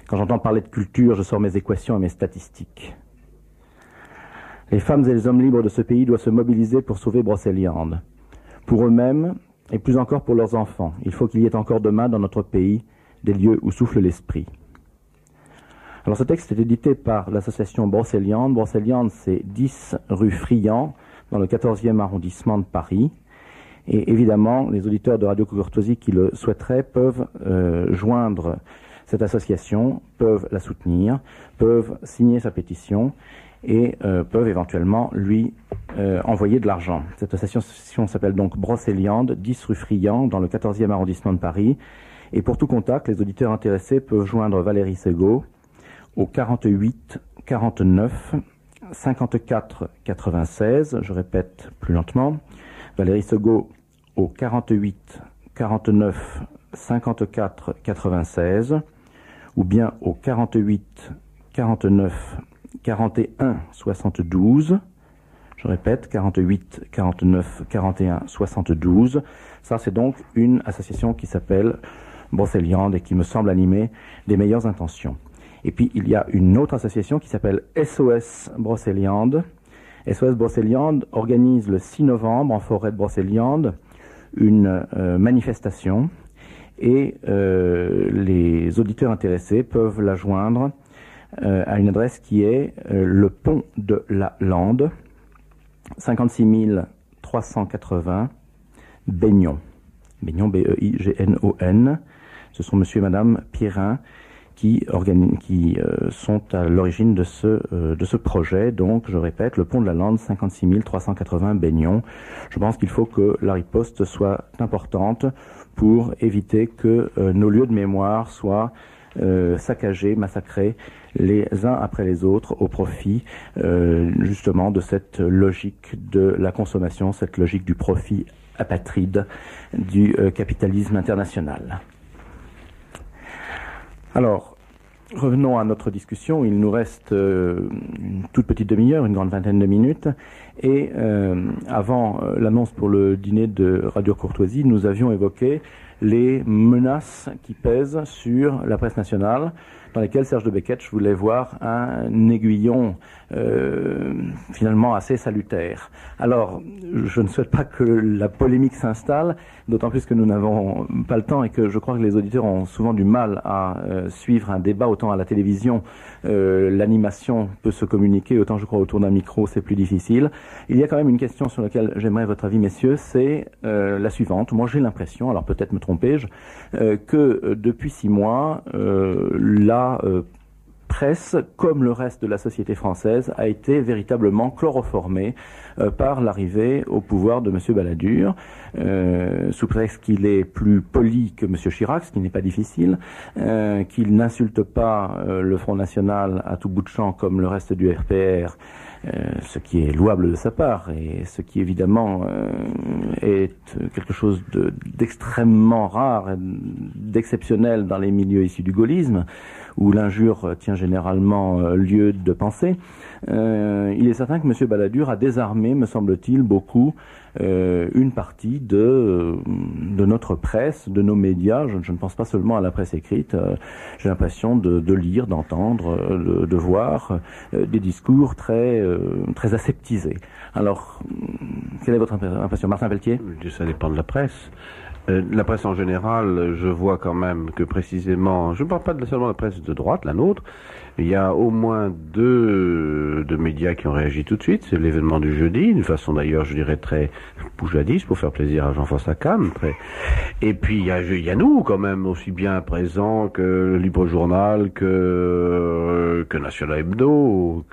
Quand j'entends parler de culture, je sors mes équations et mes statistiques. Les femmes et les hommes libres de ce pays doivent se mobiliser pour sauver Brocéliande. Pour eux-mêmes, et plus encore pour leurs enfants, il faut qu'il y ait encore demain dans notre pays des lieux où souffle l'esprit. Alors ce texte est édité par l'association Brocéliande. Brocéliande, c'est 10 rue Friand, dans le 14e arrondissement de Paris. Et évidemment, les auditeurs de Radio Courtoisie qui le souhaiteraient peuvent joindre cette association, peuvent la soutenir, peuvent signer sa pétition et peuvent éventuellement lui envoyer de l'argent. Cette association s'appelle donc Brocéliande, 10 rue Friand, dans le 14e arrondissement de Paris. Et pour tout contact, les auditeurs intéressés peuvent joindre Valérie Segaud au 48 49 54 96. Je répète plus lentement. Valérie Segaud au 48 49 54 96 ou bien au 48 49 41 72. Je répète, 48 49 41 72. Ça, c'est donc une association qui s'appelle Brocéliande et qui me semble animer des meilleures intentions. Et puis, il y a une autre association qui s'appelle SOS Brocéliande. SOS Brocéliande organise le 6 novembre en forêt de Brocéliande une manifestation et les auditeurs intéressés peuvent la joindre à une adresse qui est le pont de la Lande, 56 380 Baignon. Baignon, B-E-I-G-N-O-N. Ce sont monsieur et madame Pierrin qui sont à l'origine de ce projet. Donc, je répète, le pont de la Lande, 56 380 baignons. Je pense qu'il faut que la riposte soit importante pour éviter que nos lieux de mémoire soient saccagés, massacrés les uns après les autres au profit justement de cette logique de la consommation, cette logique du profit apatride du capitalisme international. Alors, revenons à notre discussion. Il nous reste une toute petite demi-heure, une grande vingtaine de minutes. Et avant l'annonce pour le dîner de Radio Courtoisie, nous avions évoqué les menaces qui pèsent sur la presse nationale, dans lesquelles Serge de Becquetch voulait voir un aiguillon finalement assez salutaire. Alors, je ne souhaite pas que la polémique s'installe, d'autant plus que nous n'avons pas le temps et que je crois que les auditeurs ont souvent du mal à suivre un débat. Autant à la télévision, l'animation peut se communiquer, autant je crois autour d'un micro c'est plus difficile. Il y a quand même une question sur laquelle j'aimerais votre avis, messieurs, c'est la suivante. Moi j'ai l'impression, alors peut-être me trompais-je, que depuis 6 mois, la presse, comme le reste de la société française, a été véritablement chloroformée par l'arrivée au pouvoir de M. Balladur, sous prétexte qu'il est plus poli que M. Chirac, ce qui n'est pas difficile, qu'il n'insulte pas le Front National à tout bout de champ comme le reste du RPR, ce qui est louable de sa part et ce qui évidemment est quelque chose d'extrêmement rare, d'exceptionnel dans les milieux issus du gaullisme, où l'injure tient généralement lieu de pensée. Il est certain que M. Balladur a désarmé, me semble-t-il, beaucoup une partie de notre presse, de nos médias. Je ne pense pas seulement à la presse écrite. J'ai l'impression de lire, d'entendre, de voir des discours très aseptisés. Alors, quelle est votre impression, Martin Pelletier? Ça dépend de la presse. La presse en général, je vois quand même que précisément, je ne parle pas seulement de la presse de droite, la nôtre, il y a au moins deux médias qui ont réagi tout de suite. C'est l'événement du jeudi, d'une façon d'ailleurs, je dirais, très poujadiste, pour faire plaisir à Jean-François Kahn. Et puis il y a nous quand même, aussi bien présents que le Libre Journal, que National Hebdo,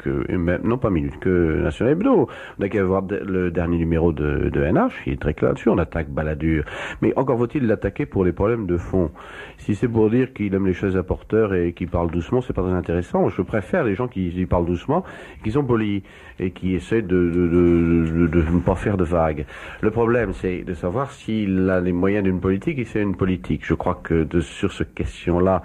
non pas Minute, que National Hebdo. On a qu'à voir le dernier numéro de NH, il est très clair là-dessus, on attaque Balladur. Mais encore faut-il l'attaquer pour les problèmes de fond. Si c'est pour dire qu'il aime les choses à porteurs et qu'il parle doucement, c'est pas très intéressant. Je préfère les gens qui parlent doucement, qui sont polis et qui essaient de ne pas faire de vagues. Le problème, c'est de savoir s'il a les moyens d'une politique et c'est une politique. Je crois que sur cette question-là,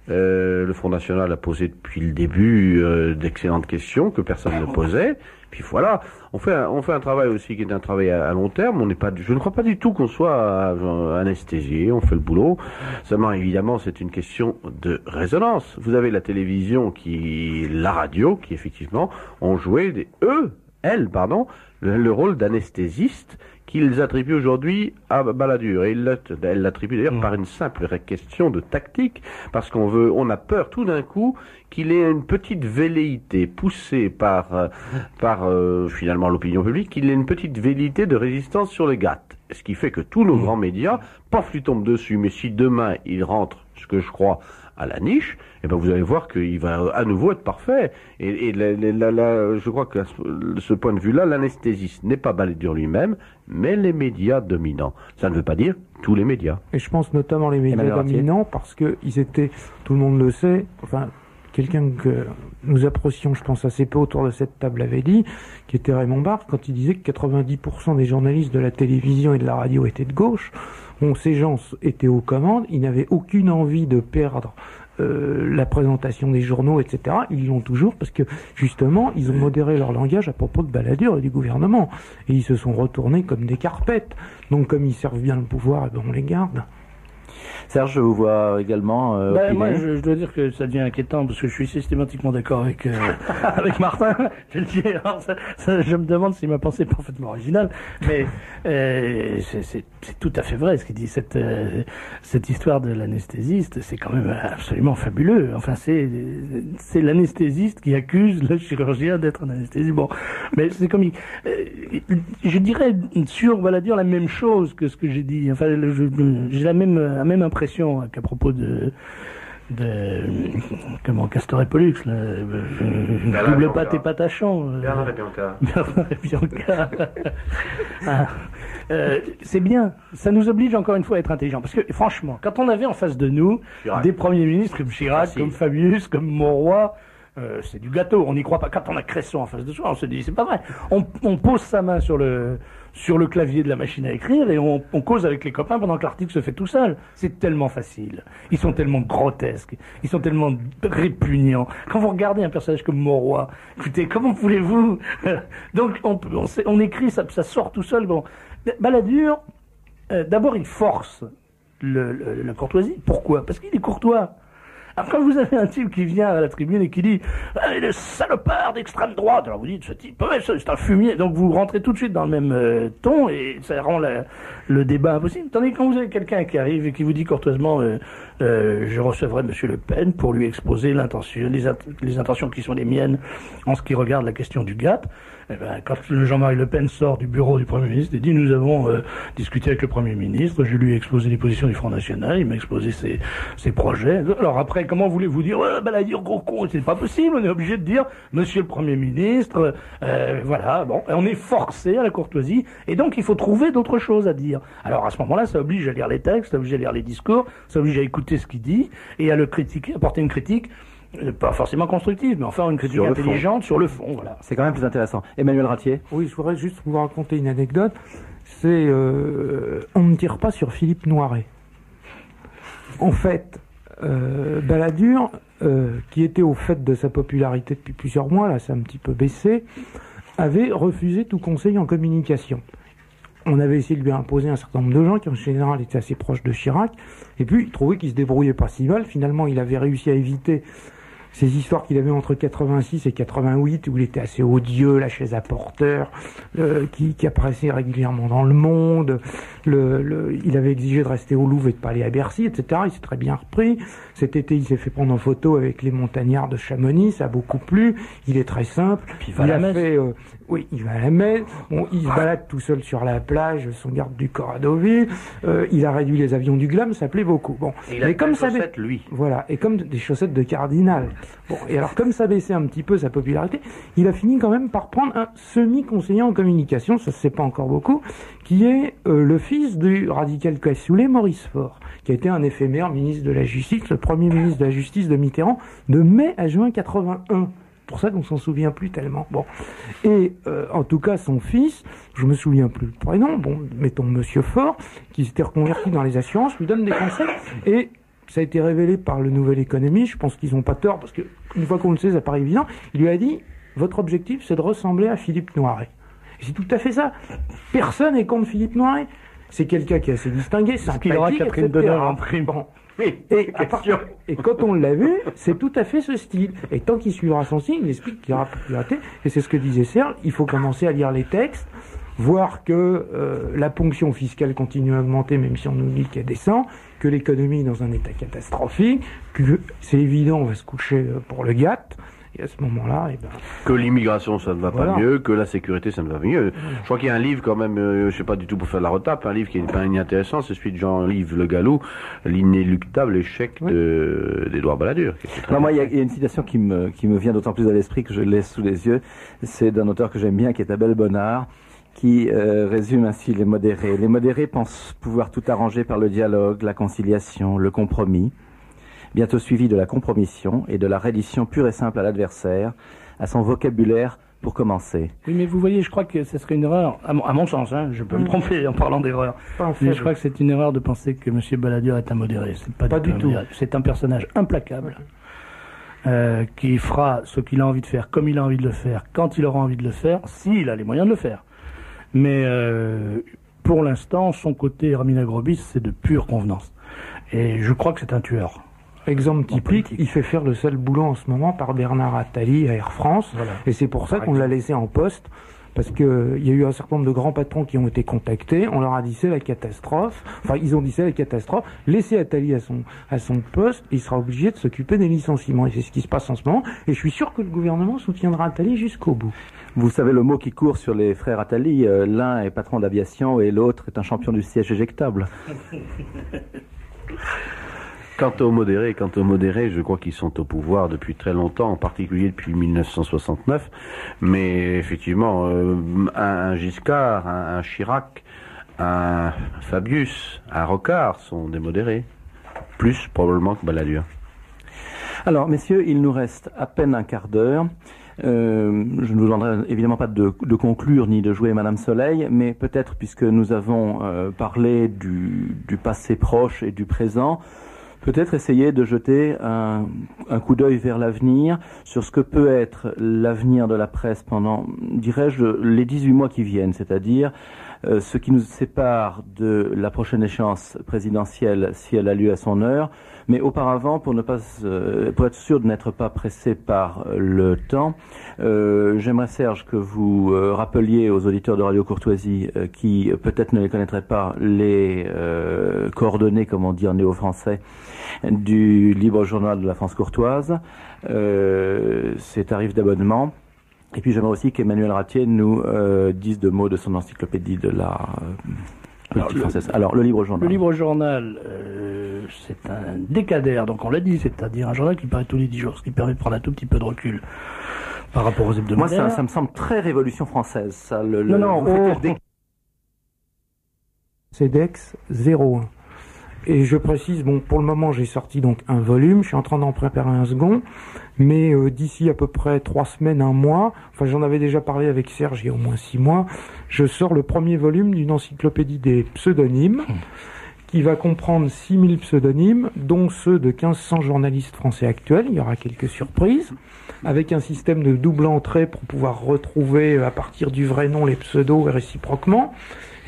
le Front National a posé depuis le début d'excellentes questions que personne ne posait. Puis voilà, on fait un travail aussi qui est un travail à long terme. Je ne crois pas du tout qu'on soit anesthésié. On fait le boulot. Seulement, évidemment, c'est une question de résonance. Vous avez la télévision la radio, qui effectivement ont joué le rôle d'anesthésiste qu'ils attribuent aujourd'hui à Balladur. Et elle l'attribue d'ailleurs par une simple question de tactique, parce on a peur tout d'un coup qu'il ait une petite velléité poussée par finalement l'opinion publique, qu'il ait une petite velléité de résistance sur le GATT. Ce qui fait que tous nos grands médias, paf, lui tombent dessus. Mais si demain il rentre, ce que je crois, à la niche, et ben vous allez voir qu'il va à nouveau être parfait. Et je crois que ce point de vue-là, l'anesthésiste n'est pas Balladur lui-même, mais les médias dominants. Ça ne veut pas dire tous les médias. Et je pense notamment les médias dominants, parce que ils étaient, tout le monde le sait, enfin, quelqu'un que nous apprécions, je pense, assez peu autour de cette table avait dit, qui était Raymond Barre, quand il disait que 90% des journalistes de la télévision et de la radio étaient de gauche. Bon, ces gens étaient aux commandes, ils n'avaient aucune envie de perdre la présentation des journaux, etc. Ils l'ont toujours parce que, justement, ils ont modéré leur langage à propos de Balladur et du gouvernement. Et ils se sont retournés comme des carpettes. Donc, comme ils servent bien le pouvoir, eh ben, on les garde. Serge, je vous vois également. Moi, je dois dire que ça devient inquiétant parce que je suis systématiquement d'accord avec avec Martin. Je le dis. Alors, je me demande si ma pensée est parfaitement originale, mais c'est tout à fait vrai ce qu'il dit. Cette histoire de l'anesthésiste, c'est quand même absolument fabuleux. Enfin, c'est l'anesthésiste qui accuse le chirurgien d'être un anesthésiste. Bon, mais c'est comme je dirais sur Balladur la même chose que ce que j'ai dit. Enfin, j'ai la même impression qu'à propos comment, Castor et Pollux, là, double pâte et patachon. Bernard et Bianca. Bernard et Bianca. Ah, c'est bien, ça nous oblige encore une fois à être intelligents, parce que franchement, quand on avait en face de nous Chirac. des premiers ministres comme Chirac, Facile. comme Fabius, comme Mauroy, c'est du gâteau, on n'y croit pas. Quand on a Cresson en face de soi, on se dit c'est pas vrai. On pose sa main sur le clavier de la machine à écrire et on cause avec les copains pendant que l'article se fait tout seul. C'est tellement facile. Ils sont tellement grotesques. Ils sont tellement répugnants. Quand vous regardez un personnage comme Mauroy, écoutez, comment voulez-vous Donc on écrit, ça sort tout seul. Bon, Balladur, d'abord il force la courtoisie. Pourquoi? Parce qu'il est courtois. Alors quand vous avez un type qui vient à la tribune et qui dit « le salopard d'extrême droite », alors vous dites « ce type, ouais, c'est un fumier », donc vous rentrez tout de suite dans le même ton et ça rend le débat impossible. Tandis que quand vous avez quelqu'un qui arrive et qui vous dit courtoisement je recevrai Monsieur Le Pen pour lui exposer les intentions qui sont les miennes en ce qui regarde la question du GATT », eh ben, quand Jean-Marie Le Pen sort du bureau du Premier ministre et dit « nous avons discuté avec le Premier ministre, je lui ai exposé les positions du Front National, il m'a exposé ses projets ». Alors après, comment voulez-vous dire « Balladur, gros con », c'est pas possible, on est obligé de dire « Monsieur le Premier ministre, voilà, bon, on est forcé à la courtoisie, et donc il faut trouver d'autres choses à dire ». Alors à ce moment-là, ça oblige à lire les textes, ça oblige à lire les discours, ça oblige à écouter ce qu'il dit, et à le critiquer, à porter une critique, pas forcément constructive, mais enfin une critique Sur le intelligente sur le fond, voilà. C'est quand même plus intéressant. Emmanuel Ratier. Oui, je voudrais juste vous raconter une anecdote. C'est on ne tire pas sur Philippe Noiret. En fait, Balladur, qui était au fait de sa popularité depuis plusieurs mois, là c'est un petit peu baissé, avait refusé tout conseil en communication. On avait essayé de lui imposer un certain nombre de gens qui en général étaient assez proches de Chirac, et puis il trouvait qu'il se débrouillait pas si mal. Finalement, il avait réussi à éviter ces histoires qu'il avait entre 86 et 88, où il était assez odieux, la chaise à porteur, qui apparaissait régulièrement dans Le Monde, il avait exigé de rester au Louvre et de pas aller à Bercy, etc. Il s'est très bien repris. Cet été, il s'est fait prendre en photo avec les montagnards de Chamonix, ça a beaucoup plu. Il est très simple. Puis il va à la messe. Oui, il va à la messe. Bon, il se balade tout seul sur la plage, son garde du corps à Deauville. Il a réduit les avions du Glam, ça plaît beaucoup. Bon, Et il a comme des ça, chaussettes, lui. voilà, et comme des chaussettes de cardinal. Bon, et alors comme ça baissait un petit peu sa popularité, il a fini quand même par prendre un semi-conseiller en communication, ça se sait pas encore beaucoup, qui est le fils du radical cassoulet Maurice Faure, qui a été un éphémère ministre de la Justice, le premier ministre de la Justice de Mitterrand, de mai à juin 81. Pour ça qu'on s'en souvient plus tellement. Bon, et en tout cas son fils, je me souviens plus le prénom, bon, mettons Monsieur Faure, qui s'était reconverti dans les assurances, lui donne des conseils, et ça a été révélé par le Nouvel Économie, je pense qu'ils n'ont pas tort, parce que une fois qu'on le sait, ça paraît évident, il lui a dit, votre objectif c'est de ressembler à Philippe Noiret. Et c'est tout à fait ça. Personne n'est contre Philippe Noiret. C'est quelqu'un qui est assez distingué, sympathique, qu'il aura Catherine etc. Deneuve en prime. Bon. Et quand on l'a vu, c'est tout à fait ce style. Et tant qu'il suivra son style, il explique qu'il y aura popularité. Et c'est ce que disait Serge, il faut commencer à lire les textes, voir que la ponction fiscale continue à augmenter, même si on nous dit qu'elle descend, que l'économie est dans un état catastrophique, que c'est évident, on va se coucher pour le GATT. Et à ce moment-là, eh ben... Que l'immigration, ça ne va Voilà. pas mieux, que la sécurité, ça ne va mieux. Je crois qu'il y a un livre quand même, je sais pas du tout pour faire de la retape, un livre qui est pas inintéressant, c'est celui de Jean-Yves Le Gallou, L'inéluctable échec d'Édouard Balladur. qui est très Non, moi, il y bien. a une citation qui me vient d'autant plus à l'esprit que je l'ai sous les yeux. C'est d'un auteur que j'aime bien, qui est Abel Bonnard, qui résume ainsi les modérés. Les modérés pensent pouvoir tout arranger par le dialogue, la conciliation, le compromis, bientôt suivi de la compromission et de la reddition pure et simple à l'adversaire, à son vocabulaire pour commencer. Oui, mais vous voyez, je crois que ce serait une erreur, à mon sens, hein, je peux me tromper en parlant d'erreur, Pas un mais faible. je crois que c'est une erreur de penser que M. Balladur est un modéré. C'est pas du un tout. modéré. C'est un personnage implacable, qui fera ce qu'il a envie de faire, comme il a envie de le faire, quand il aura envie de le faire, s'il a les moyens de le faire. Mais pour l'instant, son côté Hermine Grobis, c'est de pure convenance. Et je crois que c'est un tueur. Exemple typique, politique. il fait faire le sale boulot en ce moment par Bernard Attali à Air France, Voilà. et c'est pour ça qu'on l'a laissé en poste, parce que il y a eu un certain nombre de grands patrons qui ont été contactés, on leur a dit c'est la catastrophe, enfin ils ont dit c'est la catastrophe, laissez Attali à son poste, il sera obligé de s'occuper des licenciements, et c'est ce qui se passe en ce moment, et je suis sûr que le gouvernement soutiendra Attali jusqu'au bout. Vous savez le mot qui court sur les frères Attali, l'un est patron d'aviation et l'autre est un champion du siège éjectable. Quant aux modérés, je crois qu'ils sont au pouvoir depuis très longtemps, en particulier depuis 1969. Mais effectivement, un Giscard, un Chirac, un Fabius, un Rocard sont des modérés. Plus probablement que Balladur. Alors, messieurs, il nous reste à peine un quart d'heure. Je ne vous demanderai évidemment pas de conclure ni de jouer Madame Soleil, mais peut-être, puisque nous avons parlé du passé proche et du présent, peut-être essayer de jeter un coup d'œil vers l'avenir, sur ce que peut être l'avenir de la presse pendant, dirais-je, les 18 mois qui viennent, c'est-à-dire ce qui nous sépare de la prochaine échéance présidentielle si elle a lieu à son heure, mais auparavant, pour être sûr de n'être pas pressé par le temps, j'aimerais, Serge, que vous rappeliez aux auditeurs de Radio Courtoisie qui peut-être ne les connaîtraient pas les coordonnées, comme on dit en néo-français, du Libre Journal de la France courtoise, ses tarifs d'abonnement. Et puis j'aimerais aussi qu'Emmanuel Ratier nous dise 2 mots de son encyclopédie de la politique française. Alors, le Libre Journal. Le Libre Journal, c'est un décadaire, donc on l'a dit, c'est-à-dire un journal qui paraît tous les 10 jours, ce qui permet de prendre un tout petit peu de recul par rapport aux hebdomadaires. Moi, ça me semble très Révolution française, ça. CEDEX 01. Et je précise, bon, pour le moment, j'ai sorti donc un volume, je suis en train d'en préparer un second, mais d'ici à peu près 3 semaines, 1 mois, enfin j'en avais déjà parlé avec Serge il y a au moins 6 mois, je sors le premier volume d'une encyclopédie des pseudonymes, qui va comprendre 6000 pseudonymes, dont ceux de 1500 journalistes français actuels, il y aura quelques surprises, avec un système de double entrée pour pouvoir retrouver à partir du vrai nom les pseudos et réciproquement.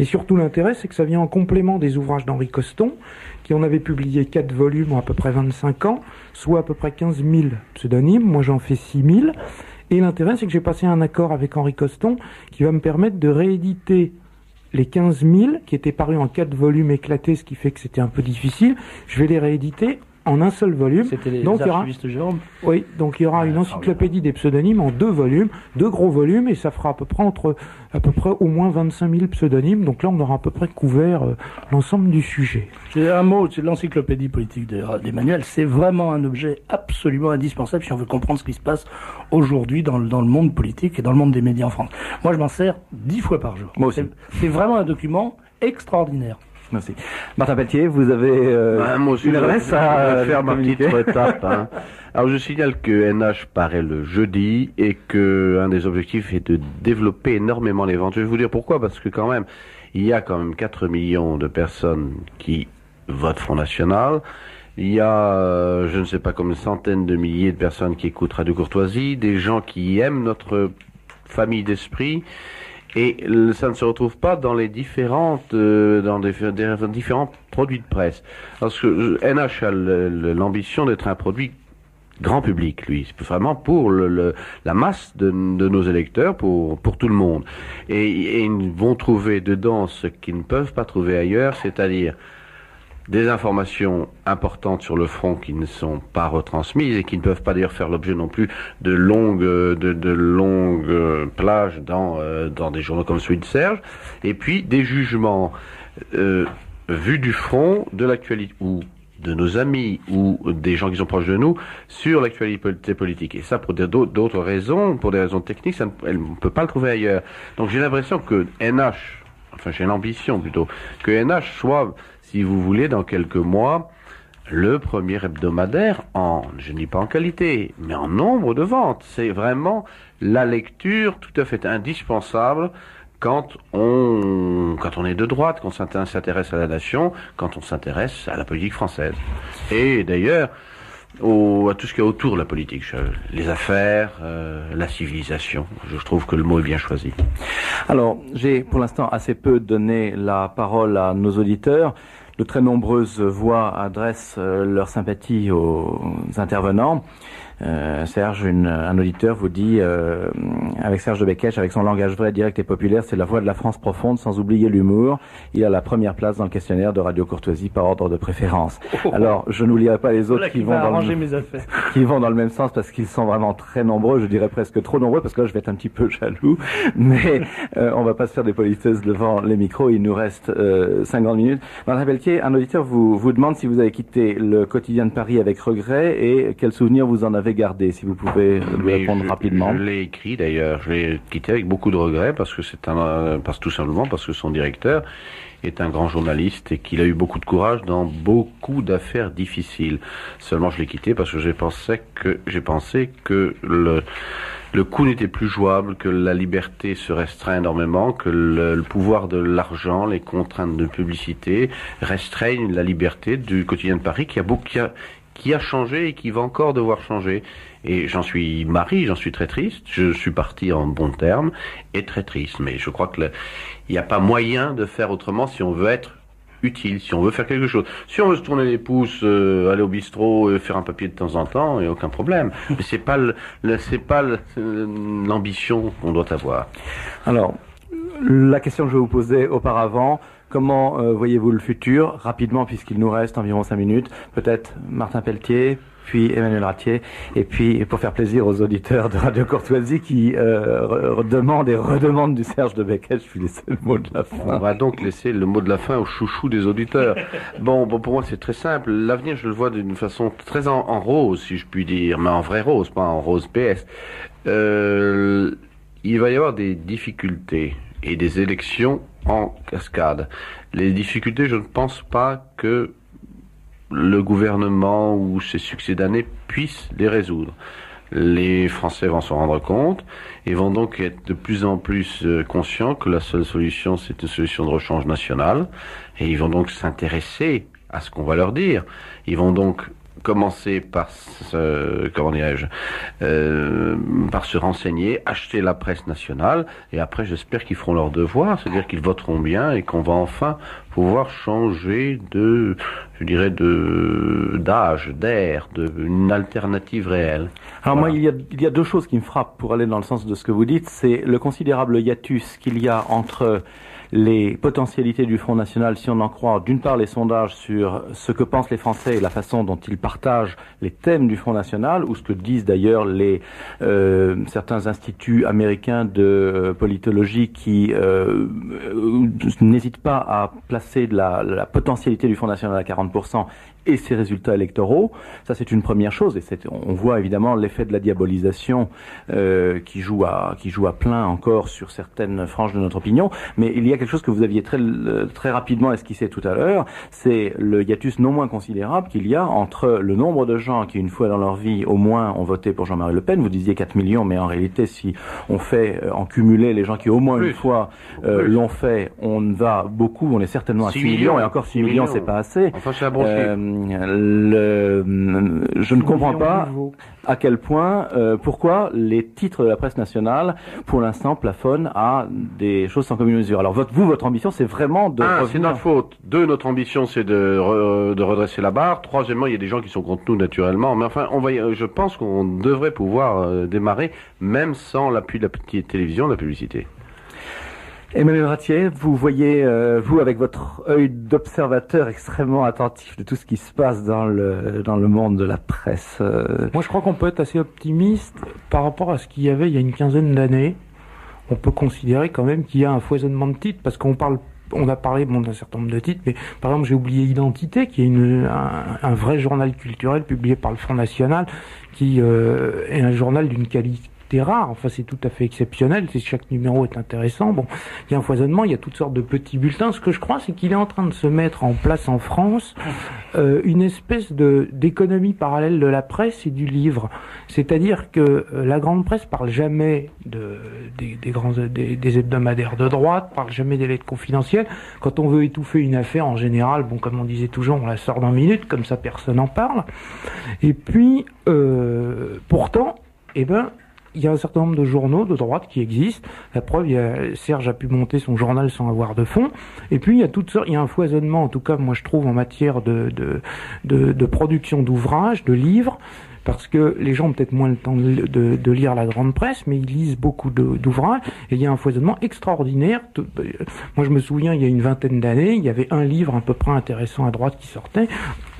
Et surtout l'intérêt, c'est que ça vient en complément des ouvrages d'Henri Coston, qui en avait publié 4 volumes en à peu près 25 ans, soit à peu près 15 000 pseudonymes. Moi, j'en fais 6 000. Et l'intérêt, c'est que j'ai passé un accord avec Henri Coston qui va me permettre de rééditer les 15 000 qui étaient parus en 4 volumes éclatés, ce qui fait que c'était un peu difficile. Je vais les rééditer en un seul volume. C'était les donc, archivistes Jérôme. Oui, donc il y aura une encyclopédie des pseudonymes en 2 volumes, 2 gros volumes, et ça fera à peu près au moins 25 000 pseudonymes. Donc là, on aura à peu près couvert l'ensemble du sujet. C'est un mot, c'est l'encyclopédie politique d'Emmanuel. C'est vraiment un objet absolument indispensable si on veut comprendre ce qui se passe aujourd'hui dans le monde politique et dans le monde des médias en France. Moi, je m'en sers 10 fois par jour. Moi aussi. C'est vraiment un document extraordinaire. Merci. Martin Pelletier, vous avez moi aussi, une adresse à faire ma petite étape. Hein. Alors je signale que NH paraît le jeudi et que un des objectifs est de développer énormément les ventes. Je vais vous dire pourquoi, parce que quand même, il y a quand même 4 millions de personnes qui votent Front National. Il y a, je ne sais pas, comme une centaine de milliers de personnes qui écoutent Radio Courtoisie, des gens qui aiment notre famille d'esprit. Et ça ne se retrouve pas dans les différents produits de presse. Parce que NH a l'ambition d'être un produit grand public, lui. C'est vraiment pour la masse de nos électeurs, pour tout le monde. Et ils vont trouver dedans ce qu'ils ne peuvent pas trouver ailleurs, c'est-à-dire des informations importantes sur le front qui ne sont pas retransmises et qui ne peuvent pas d'ailleurs faire l'objet non plus de longues plages dans des journaux comme celui de Serge, et puis des jugements vus du front de l'actualité ou de nos amis ou des gens qui sont proches de nous sur l'actualité politique. Et ça, pour d'autres raisons, pour des raisons techniques, on ne peut pas le trouver ailleurs. Donc j'ai l'impression que j'ai l'ambition plutôt, que NH soit, si vous voulez, dans quelques mois, le premier hebdomadaire je ne dis pas en qualité, mais en nombre de ventes. C'est vraiment la lecture tout à fait indispensable quand on est de droite, qu'on s'intéresse à la nation, quand on s'intéresse à la politique française. Et d'ailleurs, à tout ce qu'il y a autour de la politique, les affaires, la civilisation. Je trouve que le mot est bien choisi. Alors, j'ai pour l'instant assez peu donné la parole à nos auditeurs. De très nombreuses voix adressent leur sympathie aux intervenants. Serge, un auditeur vous dit, avec Serge de Bekech, avec son langage vrai, direct et populaire, c'est la voix de la France profonde, sans oublier l'humour. Il a la première place dans le questionnaire de Radio Courtoisie par ordre de préférence. Alors, je n'oublierai pas les autres qui vont dans le même sens parce qu'ils sont vraiment très nombreux, je dirais presque trop nombreux, parce que là, je vais être un petit peu jaloux, mais on va pas se faire des politesses devant les micros, il nous reste 50 minutes. Martin Pelletier, un auditeur vous demande si vous avez quitté le quotidien de Paris avec regret et quels souvenirs vous en avez gardé, si vous pouvez lui répondre rapidement. Je l'ai écrit d'ailleurs, je l'ai quitté avec beaucoup de regrets parce que tout simplement parce que son directeur est un grand journaliste et qu'il a eu beaucoup de courage dans beaucoup d'affaires difficiles. Seulement je l'ai quitté parce que j'ai pensé que le coup n'était plus jouable, que la liberté se restreint énormément, que le pouvoir de l'argent, les contraintes de publicité restreignent la liberté du quotidien de Paris qui a changé et qui va encore devoir changer. Et j'en suis très triste, je suis parti en bons termes et très triste. Mais je crois que il n'y a pas moyen de faire autrement si on veut être utile, si on veut faire quelque chose. Si on veut se tourner les pouces, aller au bistrot, faire un papier de temps en temps, il n'y a aucun problème. Mais c'est pas l'ambition qu'on doit avoir. Alors, la question que je vais vous poser auparavant, comment voyez-vous le futur, rapidement, puisqu'il nous reste environ 5 minutes, peut-être Martin Pelletier, puis Emmanuel Ratier, et puis pour faire plaisir aux auditeurs de Radio Courtoisie qui demandent et redemandent du Serge de Bekech, je vais laisser le mot de la fin. On va donc laisser le mot de la fin au chouchou des auditeurs. Bon, pour moi c'est très simple, l'avenir je le vois d'une façon très en rose, si je puis dire, mais en vrai rose, pas en rose PS. Il va y avoir des difficultés et des élections en cascade. Les difficultés, je ne pense pas que le gouvernement ou ses succédanés puissent les résoudre. Les Français vont s'en rendre compte et vont donc être de plus en plus conscients que la seule solution, c'est une solution de rechange national. Et ils vont donc s'intéresser à ce qu'on va leur dire. Ils vont donc commencer par par se renseigner, acheter la presse nationale, et après j'espère qu'ils feront leur devoir, c'est-à-dire qu'ils voteront bien et qu'on va enfin pouvoir changer d'air, une alternative réelle. Alors voilà. Moi, il y a deux choses qui me frappent pour aller dans le sens de ce que vous dites, c'est le considérable hiatus qu'il y a entre les potentialités du Front National, si on en croit d'une part les sondages sur ce que pensent les Français et la façon dont ils partagent les thèmes du Front National, ou ce que disent d'ailleurs certains instituts américains de politologie qui n'hésitent pas à placer la potentialité du Front National à 40% et ses résultats électoraux. Ça, c'est une première chose, et on voit évidemment l'effet de la diabolisation qui joue à plein encore sur certaines franges de notre opinion. Mais il y a quelque chose que vous aviez très rapidement esquissé tout à l'heure, c'est le hiatus non moins considérable qu'il y a entre le nombre de gens qui, une fois dans leur vie, au moins, ont voté pour Jean-Marie Le Pen. Vous disiez 4 millions, mais en réalité, si on fait en cumulé les gens qui, au moins une fois, l'ont fait, on va beaucoup, on est certainement à 6 millions, et encore 6 millions, c'est pas assez. Enfin, c'est abroché. Je ne comprends pas à quel point, pourquoi les titres de la presse nationale, pour l'instant, plafonnent à des choses sans commune mesure. Alors, votre ambition, c'est vraiment de... c'est notre faute. 2, notre ambition, c'est de redresser la barre. 3, il y a des gens qui sont contre nous, naturellement. Mais enfin, je pense qu'on devrait pouvoir démarrer, même sans l'appui de la petite télévision, de la publicité. Emmanuel Ratier, vous voyez, vous, avec votre œil d'observateur extrêmement attentif de tout ce qui se passe dans le monde de la presse. Moi, je crois qu'on peut être assez optimiste par rapport à ce qu'il y avait il y a une quinzaine d'années. On peut considérer quand même qu'il y a un foisonnement de titres, parce on a parlé d'un certain nombre de titres, mais par exemple, j'ai oublié Identité, qui est un vrai journal culturel publié par le Front National, qui est un journal d'une qualité rare, enfin c'est tout à fait exceptionnel, chaque numéro est intéressant. Bon, il y a un foisonnement, il y a toutes sortes de petits bulletins. Ce que je crois, c'est qu'il est en train de se mettre en place en France une espèce d'économie parallèle de la presse et du livre. C'est-à-dire que la grande presse parle jamais des hebdomadaires de droite, parle jamais des lettres confidentielles. Quand on veut étouffer une affaire, en général, comme on disait toujours, on la sort dans 1 minute, comme ça personne n'en parle. Et puis, pourtant, il y a un certain nombre de journaux de droite qui existent. La preuve, Serge a pu monter son journal sans avoir de fonds. Et puis, il y a un foisonnement, en tout cas, moi je trouve, en matière de production d'ouvrages, de livres, parce que les gens ont peut-être moins le temps de lire la grande presse, mais ils lisent beaucoup d'ouvrages, et il y a un foisonnement extraordinaire. Moi, je me souviens, il y a une vingtaine d'années, il y avait un livre à peu près intéressant à droite qui sortait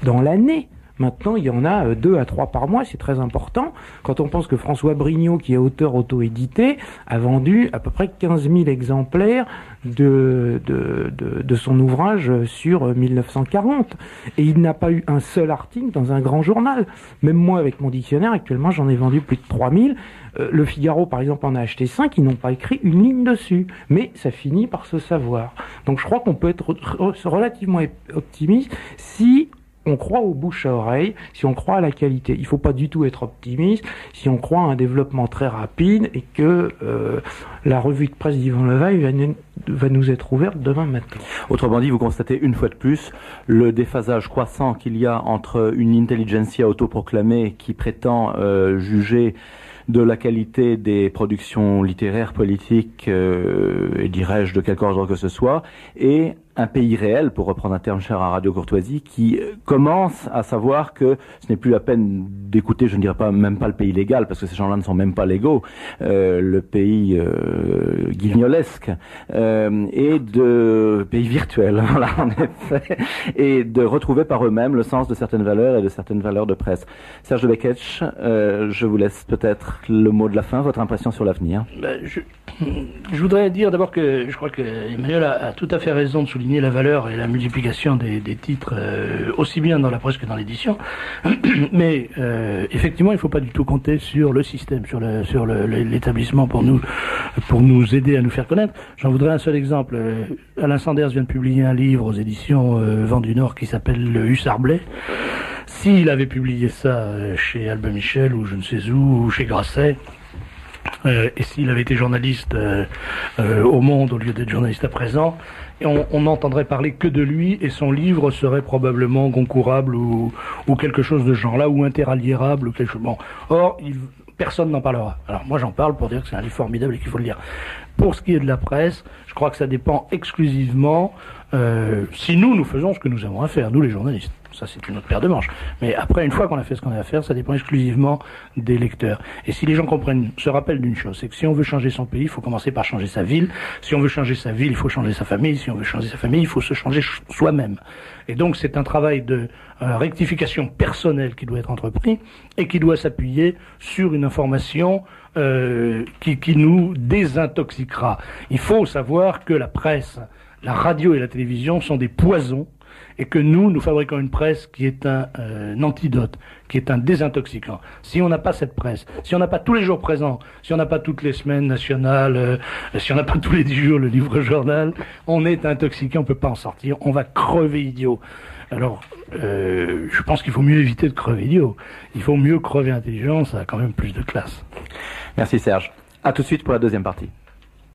dans l'année. Maintenant, il y en a 2 à 3 par mois, c'est très important. Quand on pense que François Brignot, qui est auteur auto-édité, a vendu à peu près 15 000 exemplaires de son ouvrage sur 1940. Et il n'a pas eu un seul article dans un grand journal. Même moi, avec mon dictionnaire, actuellement, j'en ai vendu plus de 3000. Le Figaro, par exemple, en a acheté 5, ils n'ont pas écrit une ligne dessus. Mais ça finit par se savoir. Donc je crois qu'on peut être relativement optimiste si on croit aux bouche à oreille, si on croit à la qualité. Il ne faut pas du tout être optimiste si on croit à un développement très rapide et que la revue de presse d'Yvan Levaille va nous être ouverte demain matin. Autrement dit, vous constatez une fois de plus le déphasage croissant qu'il y a entre une intelligentsia autoproclamée qui prétend juger de la qualité des productions littéraires, politiques, et dirais-je de quelque ordre que ce soit, et un pays réel, pour reprendre un terme cher à Radio Courtoisie, qui commence à savoir que ce n'est plus la peine d'écouter, je ne dirais pas même pas le pays légal, parce que ces gens-là ne sont même pas légaux, le pays guignolesque, et de pays virtuel, voilà, en effet, et de retrouver par eux-mêmes le sens de certaines valeurs et de certaines valeurs de presse. Serge de Beketch, je vous laisse peut-être le mot de la fin, votre impression sur l'avenir. Je voudrais dire d'abord que je crois que Emmanuel a tout à fait raison de souligner la valeur et la multiplication des titres, aussi bien dans la presse que dans l'édition. Mais effectivement, il ne faut pas du tout compter sur le système, sur l'établissement pour nous aider à nous faire connaître. J'en voudrais un seul exemple. Alain Sanders vient de publier un livre aux éditions Vent du Nord qui s'appelle Le Hussard Blé. S'il avait publié ça chez Albin Michel ou je ne sais où, ou chez Grasset, et s'il avait été journaliste au Monde au lieu d'être journaliste à présent, on n'entendrait parler que de lui et son livre serait probablement goncourable ou quelque chose de ce genre-là, ou interaliérable ou quelque chose. Bon. Or, personne n'en parlera. Alors moi j'en parle pour dire que c'est un livre formidable et qu'il faut le lire. Pour ce qui est de la presse, je crois que ça dépend exclusivement si nous faisons ce que nous avons à faire, nous les journalistes. Ça, c'est une autre paire de manches. Mais après, une fois qu'on a fait ce qu'on a à faire, ça dépend exclusivement des lecteurs. Et si les gens se rappellent d'une chose, c'est que si on veut changer son pays, il faut commencer par changer sa ville. Si on veut changer sa ville, il faut changer sa famille. Si on veut changer sa famille, il faut se changer soi-même. Et donc, c'est un travail de rectification personnelle qui doit être entrepris et qui doit s'appuyer sur une information qui nous désintoxiquera. Il faut savoir que la presse, la radio et la télévision sont des poisons et que nous fabriquons une presse qui est un antidote, qui est un désintoxicant. Si on n'a pas cette presse, si on n'a pas tous les jours présent, si on n'a pas toutes les semaines nationales, si on n'a pas tous les 10 jours le livre-journal, on est intoxiqué, on peut pas en sortir, on va crever idiot. Alors, je pense qu'il faut mieux éviter de crever idiot. Il faut mieux crever intelligent, ça a quand même plus de classe. Merci Serge. À tout de suite pour la deuxième partie.